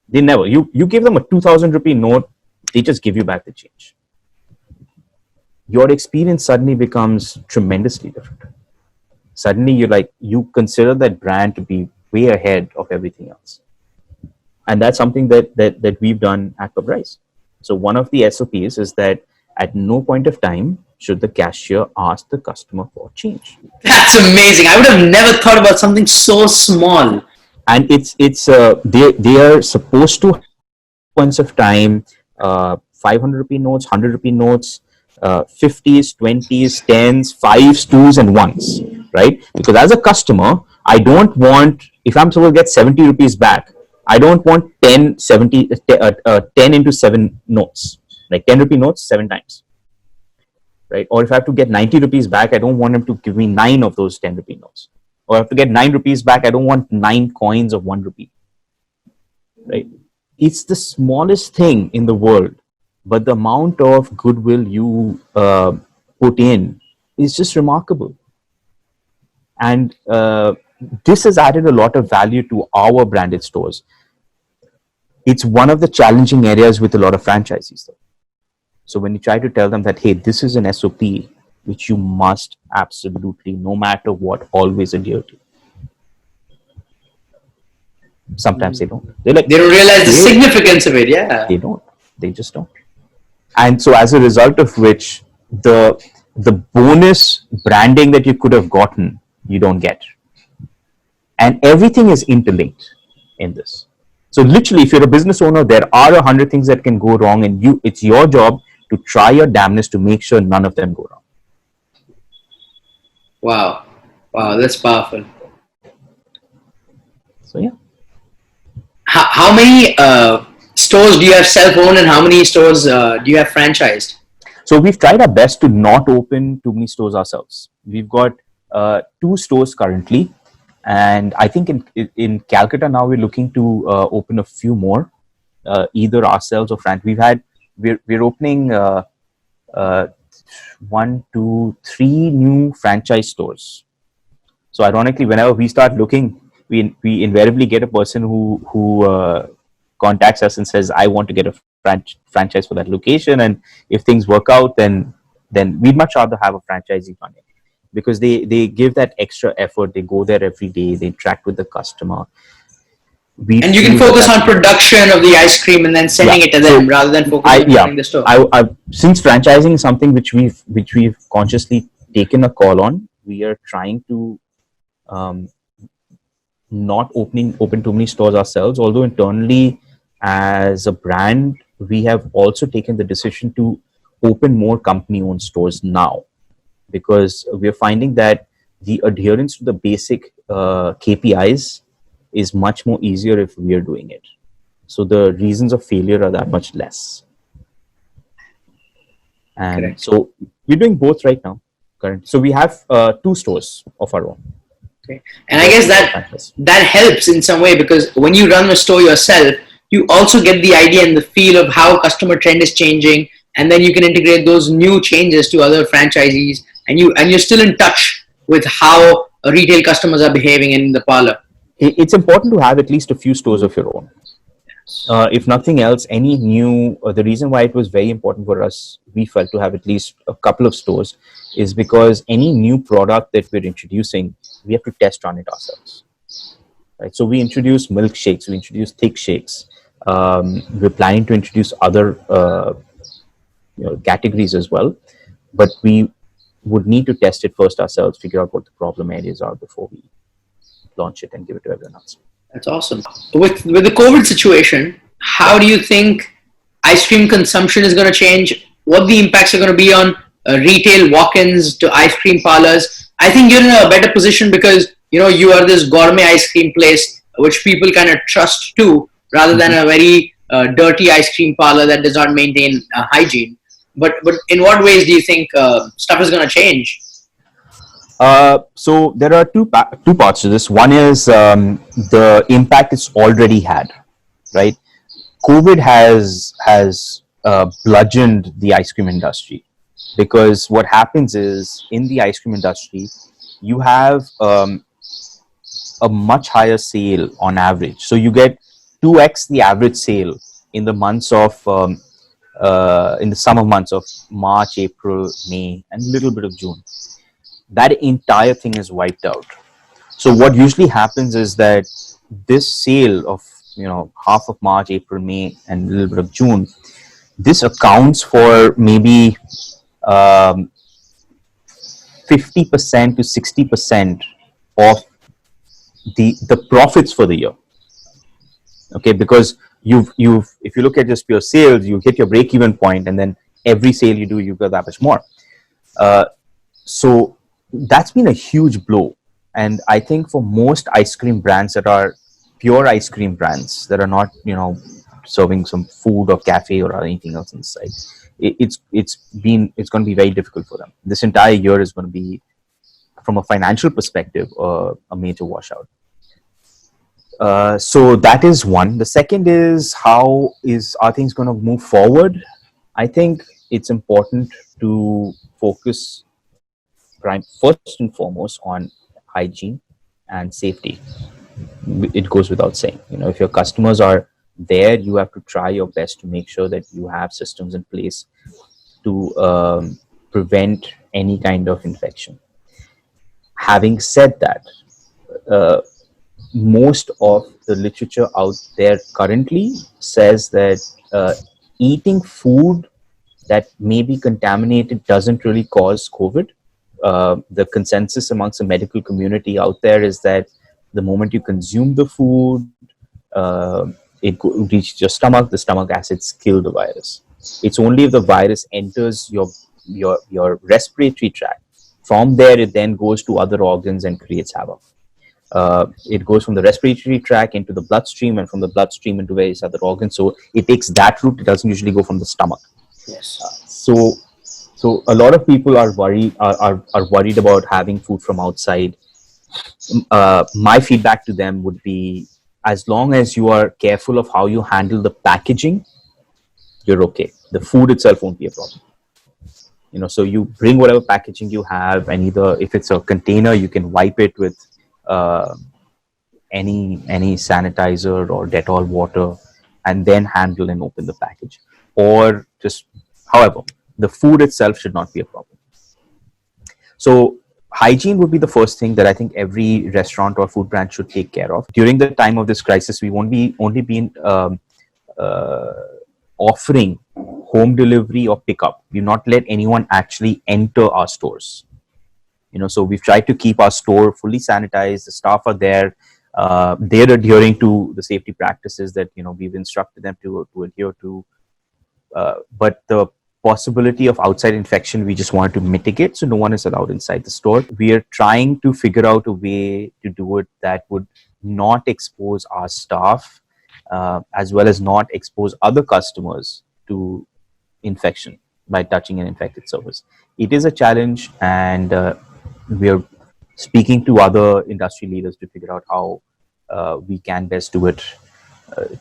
They never. You give them a 2,000 rupee note, they just give you back the change. Your experience suddenly becomes tremendously different. Suddenly you consider that brand to be way ahead of everything else. And that's something that we've done at Pabrai. So one of the SOPs is that at no point of time should the cashier ask the customer for change. That's amazing. I would have never thought about something so small. And they are supposed to points of time, 500 rupee notes, 100 rupee notes, 50s, 20s, 10s, 5s, 2s, and 1s, right? Because as a customer, I don't want, if I'm supposed to get 70 rupees back, I don't want 10 into 7 notes, like 10 rupee notes 7 times, right? Or if I have to get 90 rupees back, I don't want them to give me 9 of those 10 rupee notes. Or I have to get 9 rupees back, I don't want 9 coins of 1 rupee, right? It's the smallest thing in the world, but the amount of goodwill you put in is just remarkable. And this has added a lot of value to our branded stores. It's one of the challenging areas with a lot of franchisees, though. So when you try to tell them that, hey, this is an SOP which you must absolutely, no matter what, always adhere to, sometimes they don't. They don't realize the significance of it. Yeah, they don't. They just don't. And so as a result of which, the bonus branding that you could have gotten, you don't get. And everything is interlinked in this. So literally, if you're a business owner, there are 100 things that can go wrong, and it's your job to try your damnedest to make sure none of them go wrong. Wow, that's powerful. So yeah. How many stores do you have self-owned, and how many stores do you have franchised? So we've tried our best to not open too many stores ourselves. We've got 2 stores currently, and I think in Calcutta now we're looking to open a few more, either ourselves or we're opening 1, 2, 3 new franchise stores. So ironically, whenever we start looking, we invariably get a person who contacts us and says, I want to get a franchise for that location. And if things work out, then we'd much rather have a franchisee running, because they give that extra effort. They go there every day. They interact with the customer. And you can focus on production of the ice cream and then sending it to them, rather than focusing on running the store. Since franchising is something which we've consciously taken a call on, we are trying to not open too many stores ourselves. Although internally, as a brand, we have also taken the decision to open more company-owned stores now, because we're finding that the adherence to the basic KPIs is much more easier if we are doing it. So the reasons of failure are that much less. And Correct. so we're doing both right now. Currently. So we have 2 stores of our own. Okay. And I guess that helps in some way, because when you run a store yourself, you also get the idea and the feel of how customer trend is changing, and then you can integrate those new changes to other franchisees, and you're still in touch with how retail customers are behaving in the parlor. It's important to have at least a few stores of your own. If nothing else, any new, the reason why it was very important for us, we felt, to have at least a couple of stores is because any new product that we're introducing, we have to test run it ourselves. Right? So we introduce milkshakes, we introduce thick shakes. We're planning to introduce other categories as well, but we would need to test it first ourselves, figure out what the problem areas are before we launch it and give it to everyone else. That's awesome. With the COVID situation, how do you think ice cream consumption is going to change? What the impacts are going to be on retail walk-ins to ice cream parlors? I think you're in a better position because you are this gourmet ice cream place which people kind of trust too, rather than a very dirty ice cream parlor that does not maintain hygiene. But in what ways do you think stuff is going to change? So there are two parts to this. One is the impact it's already had, right? COVID has bludgeoned the ice cream industry, because what happens is, in the ice cream industry, you have a much higher sale on average. So you get 2x the average sale in the months of in the summer months of March, April, May, and a little bit of June. That entire thing is wiped out. So what usually happens is that this sale of half of March, April, May, and a little bit of June, this accounts for maybe 50% to 60% of the profits for the year. Okay, because you've if you look at just pure sales, you hit your break-even point, and then every sale you do, you get that much more. So that's been a huge blow. And I think for most ice cream brands that are pure ice cream brands, that are not serving some food or cafe or anything else inside, it's going to be very difficult for them. This entire year is going to be, from a financial perspective, a major washout. So that is one. The second is, are things going to move forward? I think it's important to focus first and foremost on hygiene and safety. It goes without saying. If your customers are there, you have to try your best to make sure that you have systems in place to prevent any kind of infection. Having said that, most of the literature out there currently says that eating food that may be contaminated doesn't really cause COVID. The consensus amongst the medical community out there is that the moment you consume the food, it reaches your stomach, the stomach acids kill the virus. It's only if the virus enters your respiratory tract. From there, it then goes to other organs and creates havoc. It goes from the respiratory tract into the bloodstream, and from the bloodstream into various other organs. So it takes that route. It doesn't usually go from the stomach. Yes. So a lot of people are worried about having food from outside. My feedback to them would be, as long as you are careful of how you handle the packaging, you're okay. The food itself won't be a problem. So you bring whatever packaging you have, and either, if it's a container, you can wipe it with any sanitizer or Dettol water, and then handle and open the package. Or just, however, the food itself should not be a problem. So hygiene would be the first thing that I think every restaurant or food brand should take care of. During the time of this crisis, we won't be only been offering home delivery or pickup. We've not let anyone actually enter our stores. So we've tried to keep our store fully sanitized. The staff are there. They're adhering to the safety practices that we've instructed them to adhere to. But the possibility of outside infection, we just wanted to mitigate, so no one is allowed inside the store. We are trying to figure out a way to do it that would not expose our staff as well as not expose other customers to infection by touching an infected surface. It is a challenge, and we are speaking to other industry leaders to figure out how we can best do it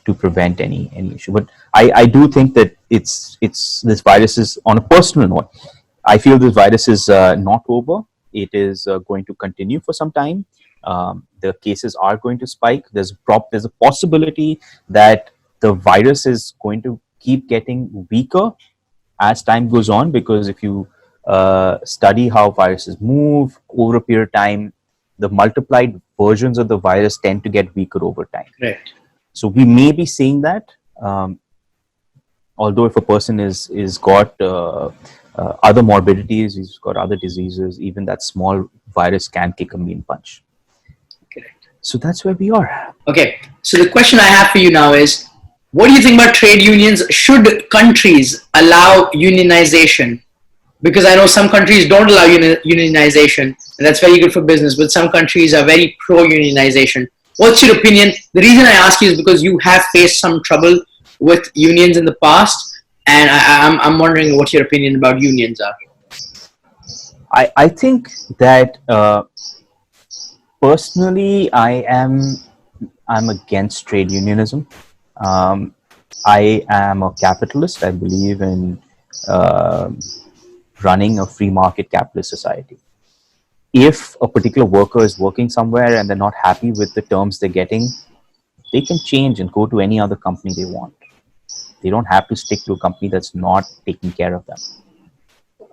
to prevent any issue. But I do think that it's this virus is, on a personal note, I feel this virus is not over. It is going to continue for some time. The cases are going to spike. There's a possibility that the virus is going to keep getting weaker as time goes on, because if you study how viruses move over a period of time, the multiplied versions of the virus tend to get weaker over time. Right. So we may be seeing that. Although if a person is got other morbidities, he's got other diseases, even that small virus can kick a mean punch. Correct. So that's where we are. Okay. So the question I have for you now is, what do you think about trade unions? Should countries allow unionization? Because I know some countries don't allow unionization, and that's very good for business, but some countries are very pro-unionization. What's your opinion? The reason I ask you is because you have faced some trouble with unions in the past, and I'm wondering what your opinion about unions are. I think that personally, I'm against trade unionism. I am a capitalist. I believe in running a free market capitalist society. If a particular worker is working somewhere and they're not happy with the terms they're getting, they can change and go to any other company they want. They don't have to stick to a company that's not taking care of them.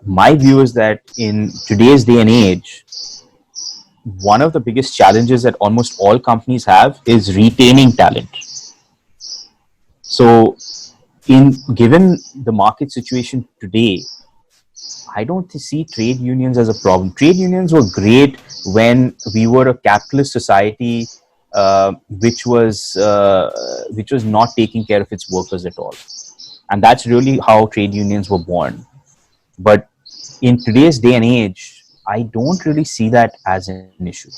My view is that in today's day and age, one of the biggest challenges that almost all companies have is retaining talent. So, given the market situation today, I don't see trade unions as a problem. Trade unions were great when we were a capitalist society, which was not taking care of its workers at all, and that's really how trade unions were born. But in today's day and age, I don't really see that as an issue.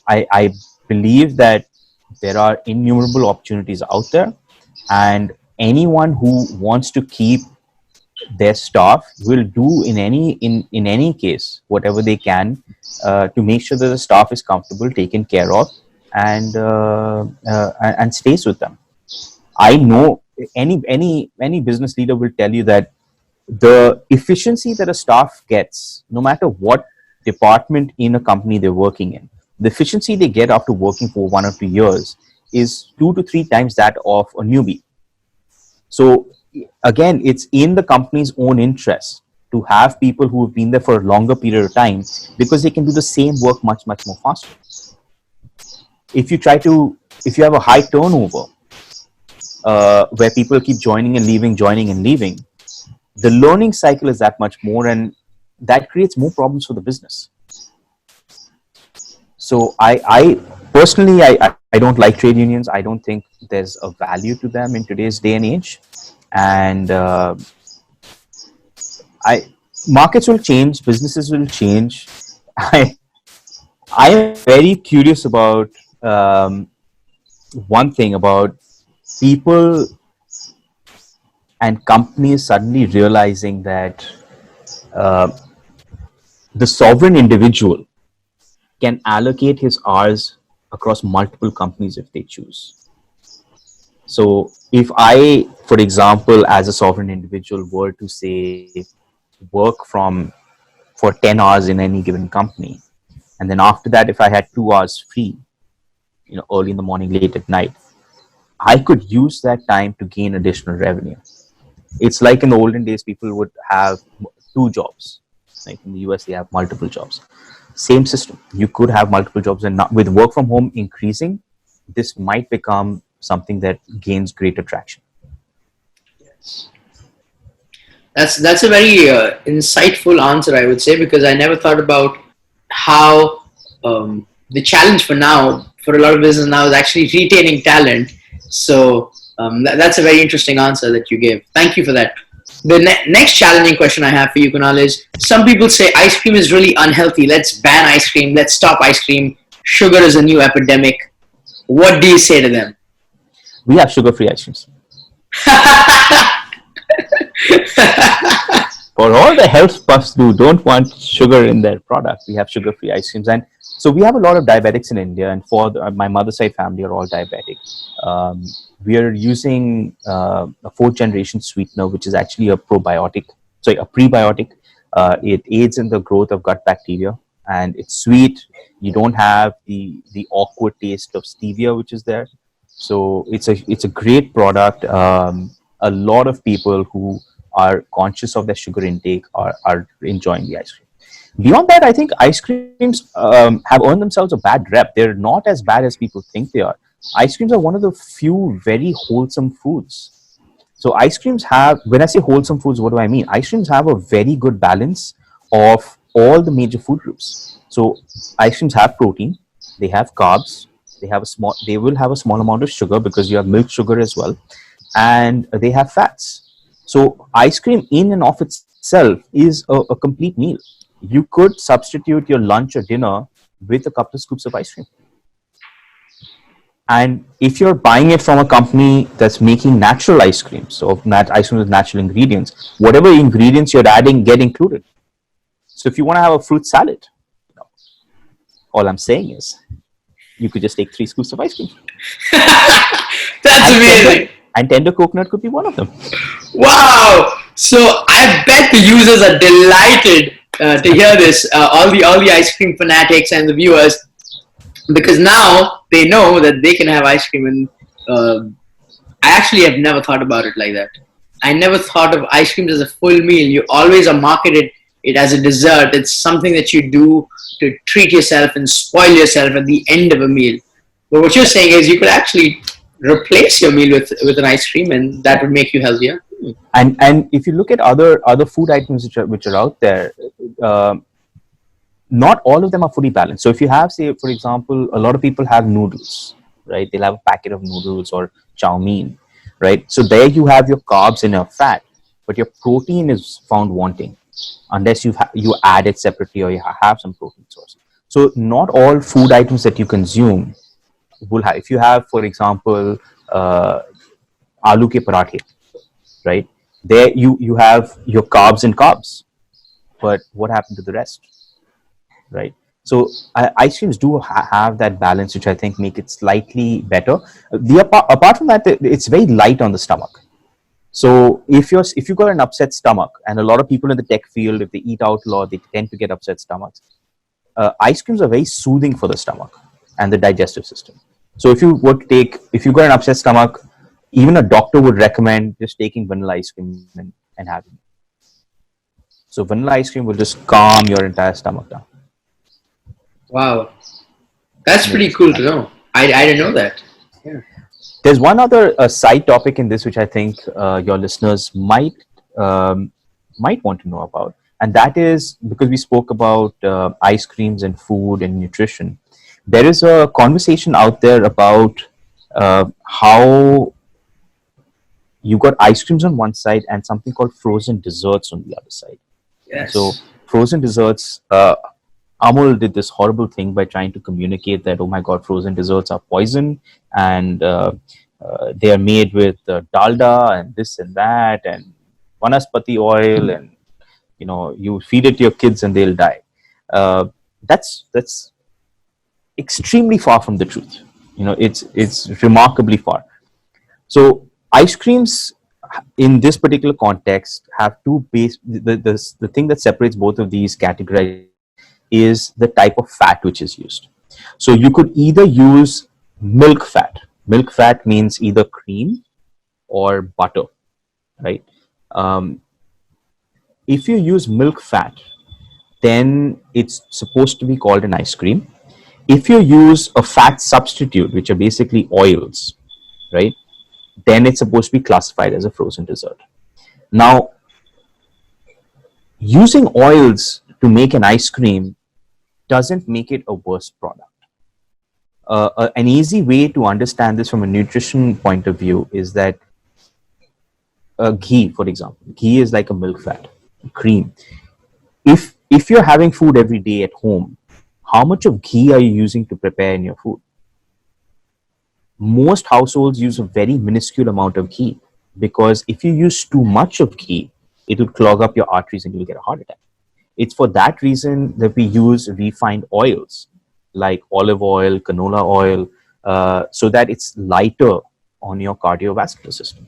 I believe that there are innumerable opportunities out there, and anyone who wants to keep their staff will do in any case whatever they can to make sure that the staff is comfortable, taken care of, and stays with them. I know any business leader will tell you that the efficiency that a staff gets, no matter what department in a company they're working in, the efficiency they get after working for 1 or 2 years is 2 to 3 times that of a newbie. So again, it's in the company's own interest to have people who have been there for a longer period of time, because they can do the same work much more faster. If you have a high turnover where people keep joining and leaving, the learning cycle is that much more, and that creates more problems for the business. So I personally, I don't like trade unions. I don't think there's a value to them in today's day and age. And markets will change, businesses will change. I am very curious about one thing about people and companies suddenly realizing that the sovereign individual can allocate his hours across multiple companies if they choose. So if I, for example, as a sovereign individual were to say work for 10 hours in any given company, and then after that, if I had 2 hours free, early in the morning, late at night, I could use that time to gain additional revenue. It's like in the olden days, people would have 2 jobs. Like in the US, they have multiple jobs. Same system. You could have multiple jobs, and with work from home increasing, this might become something that gains greater traction. Yes. That's a very insightful answer, I would say, because I never thought about how the challenge for a lot of business now is actually retaining talent. So that's a very interesting answer that you gave. Thank you for that. The next challenging question I have for you, Kunal, is some people say ice cream is really unhealthy. Let's ban ice cream. Let's stop ice cream. Sugar is a new epidemic. what do you say to them? We have sugar-free ice creams. For all the health puffs who don't want sugar in their product, we have sugar-free ice creams. And so we have a lot of diabetics in India, and for my mother's side family are all diabetic. We are using a fourth generation sweetener, which is actually a prebiotic. It aids in the growth of gut bacteria, and it's sweet. You don't have the awkward taste of stevia, which is there. So it's a great product. A lot of people who are conscious of their sugar intake are enjoying the ice cream. Beyond that, I think ice creams have earned themselves a bad rep. They're not as bad as people think they are. Ice creams are one of the few very wholesome foods. So ice creams have, when I say wholesome foods, what do I mean? Ice creams have a very good balance of all the major food groups. So ice creams have protein, they have carbs, they will have a small amount of sugar because you have milk sugar as well, and they have fats. So ice cream in and of itself is a complete meal. You could substitute your lunch or dinner with a couple of scoops of ice cream. And if you're buying it from a company that's making natural ice cream, so ice cream with natural ingredients, whatever ingredients you're adding get included. So if you want to have a fruit salad, all I'm saying is you could just take 3 scoops of ice cream. That's amazing. And tender coconut could be one of them. Wow! So I bet the users are delighted to hear this. All the ice cream fanatics and the viewers, because now they know that they can have ice cream. And I actually have never thought about it like that. I never thought of ice cream as a full meal. You always are marketed it as a dessert. It's something that you do to treat yourself and spoil yourself at the end of a meal. But what you're saying is you could actually replace your meal with an ice cream, and that would make you healthier. And if you look at other food items which are out there, not all of them are fully balanced. So if you have, say, for example, a lot of people have noodles, right? They'll have a packet of noodles or chow mein, right? So there you have your carbs and your fat, but your protein is found wanting unless you add it separately or you have some protein source. So not all food items that you consume will have. If you have, for example, aloo ke parathe, right? There you have your carbs and carbs, but what happened to the rest, right? So ice creams do have that balance, which I think make it slightly better. Apart from that, it's very light on the stomach. So if you got an upset stomach, and a lot of people in the tech field, if they eat out a lot, they tend to get upset stomachs. Ice creams are very soothing for the stomach and the digestive system. So if you got an upset stomach, even a doctor would recommend just taking vanilla ice cream and having it. So vanilla ice cream will just calm your entire stomach down. Wow, that's pretty cool to know. I didn't know that. Yeah. There's one other side topic in this which I think your listeners might want to know about, and that is because we spoke about ice creams and food and nutrition. There is a conversation out there about how you got ice creams on one side and something called frozen desserts on the other side. Yes. So frozen desserts, Amul did this horrible thing by trying to communicate that, oh my God, frozen desserts are poison, and they are made with dalda and this and that and vanaspati oil, and you feed it to your kids and they'll die. That's extremely far from the truth. It's remarkably far. So ice creams in this particular context have two base. The thing that separates both of these categories is the type of fat which is used. So you could either use milk fat. Milk fat means either cream or butter, right? If you use milk fat, then it's supposed to be called an ice cream. If you use a fat substitute, which are basically oils, right, then it's supposed to be classified as a frozen dessert. Now, using oils to make an ice cream doesn't make it a worse product. An easy way to understand this from a nutrition point of view is that ghee, for example, ghee is like a milk fat, cream. If you're having food every day at home, how much of ghee are you using to prepare in your food? most households use a very minuscule amount of ghee, because if you use too much of ghee, it will clog up your arteries and you'll get a heart attack. It's for that reason that we use refined oils like olive oil, canola oil, so that it's lighter on your cardiovascular system.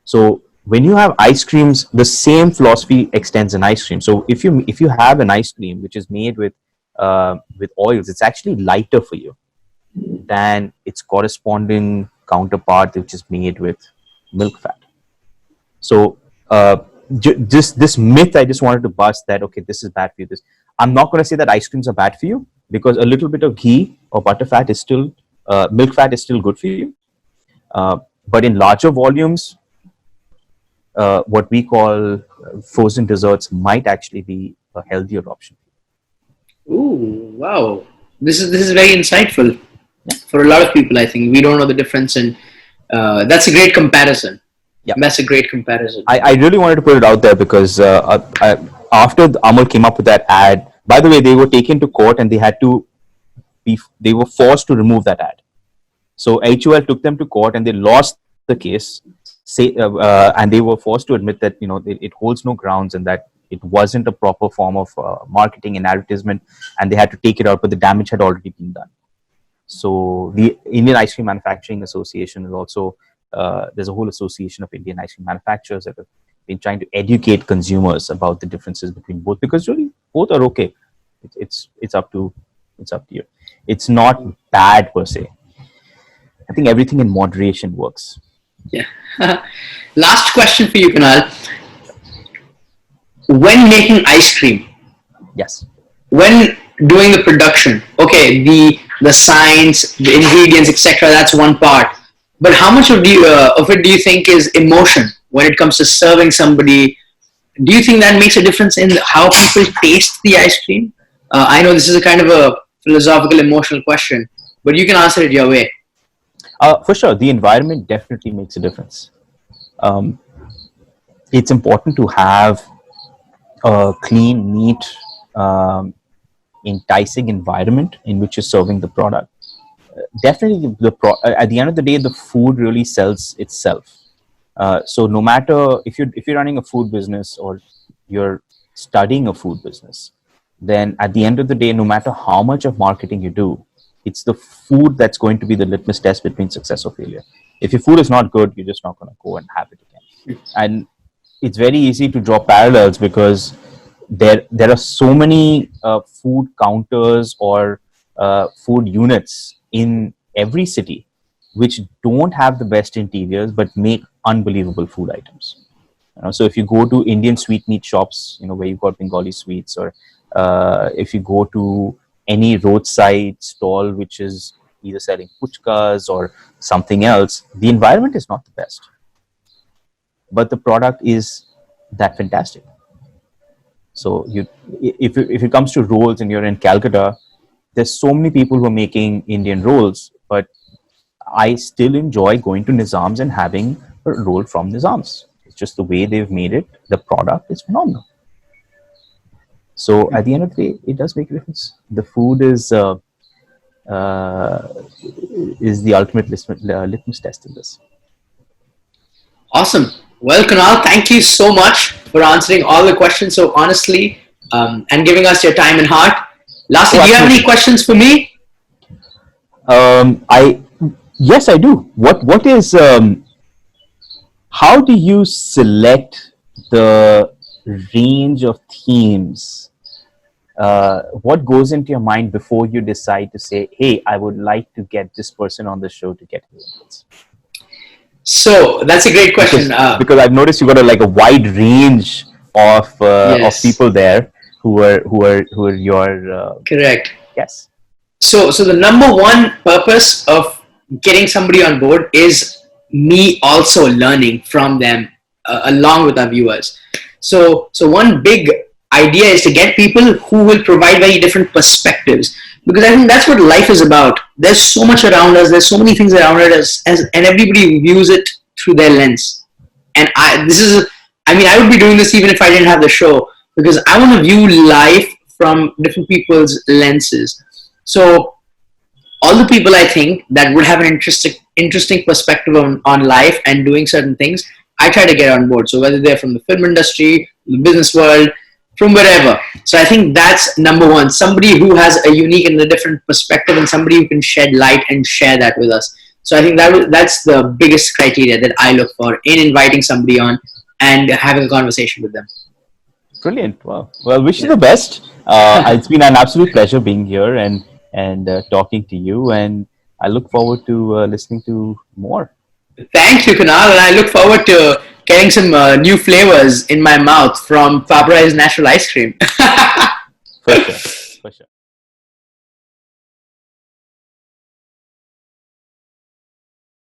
So when you have ice creams, the same philosophy extends in ice cream. So if you have an ice cream which is made with oils, it's actually lighter for you than its corresponding counterpart, which is made with milk fat. So this myth I just wanted to bust, that okay, this is bad for you. I'm not going to say that ice creams are bad for you, because a little bit of ghee or butter fat is still milk fat is still good for you. But in larger volumes, what we call frozen desserts might actually be a healthier option. Ooh, wow. This is very insightful for a lot of people. I think we don't know the difference, and that's a great comparison. Yeah, that's a great comparison. I really wanted to put it out there because after Amul came up with that ad, by the way, they were taken to court and they were forced to remove that ad. So HUL took them to court and they lost the case, and they were forced to admit that it holds no grounds and that it wasn't a proper form of marketing and advertisement, and they had to take it out, but the damage had already been done. So the Indian Ice Cream Manufacturing Association is also there's a whole association of Indian ice cream manufacturers that have been trying to educate consumers about the differences between both, because really both are okay. It's up to you. It's not bad per se. I think everything in moderation works. Yeah. Last question for you, Kunal. When making ice cream, yes, when doing the production, okay, the science, the ingredients, etc., that's one part. But how much of it do you think is emotion when it comes to serving somebody? Do you think that makes a difference in how people taste the ice cream? I know this is a kind of a philosophical, emotional question, but you can answer it your way. For sure, the environment definitely makes a difference. It's important to have a clean, neat, enticing environment in which you're serving the product. Definitely, at the end of the day, the food really sells itself. So no matter if you're running a food business or you're studying a food business, then at the end of the day, no matter how much of marketing you do, it's the food that's going to be the litmus test between success or failure. If your food is not good, you're just not going to go and have it again. And it's very easy to draw parallels because there are so many food counters or food units in every city which don't have the best interiors but make unbelievable food items. So if you go to Indian sweetmeat shops, where you've got Bengali sweets, or if you go to any roadside stall which is either selling puchkas or something else, the environment is not the best, but the product is that fantastic. So if it comes to rolls and you're in Calcutta, there's so many people who are making Indian rolls, but I still enjoy going to Nizam's and having a roll from Nizam's. It's just the way they've made it. The product is phenomenal. So at the end of the day, it does make a difference. The food is the ultimate litmus test in this. Awesome. Well, Kunal, thank you so much for answering all the questions so honestly and giving us your time and heart. Lastly, do you have any questions for me? Yes, I do. What is how do you select the range of themes? What goes into your mind before you decide to say, hey, I would like to get this person on the show to get inputs? So that's a great question. Because I've noticed you've got a wide range of people there who are your correct. Yes. So the number one purpose of getting somebody on board is me also learning from them along with our viewers. So one big idea is to get people who will provide very different perspectives, because I think that's what life is about. There's so much around us. There's so many things around us, and everybody views it through their lens. And I would be doing this even if I didn't have the show, because I want to view life from different people's lenses. So all the people I think that would have an interesting perspective on life and doing certain things, I try to get on board. So whether they're from the film industry, the business world, from wherever. So I think that's number one. Somebody who has a unique and a different perspective, and somebody who can shed light and share that with us. So I think that's the biggest criteria that I look for in inviting somebody on and having a conversation with them. Brilliant. Wow. Well, wish you the best. It's been an absolute pleasure being here and talking to you. And I look forward to listening to more. Thank you, Kunal, and I look forward to getting some new flavors in my mouth from Pabrai's natural ice cream. For sure. For sure.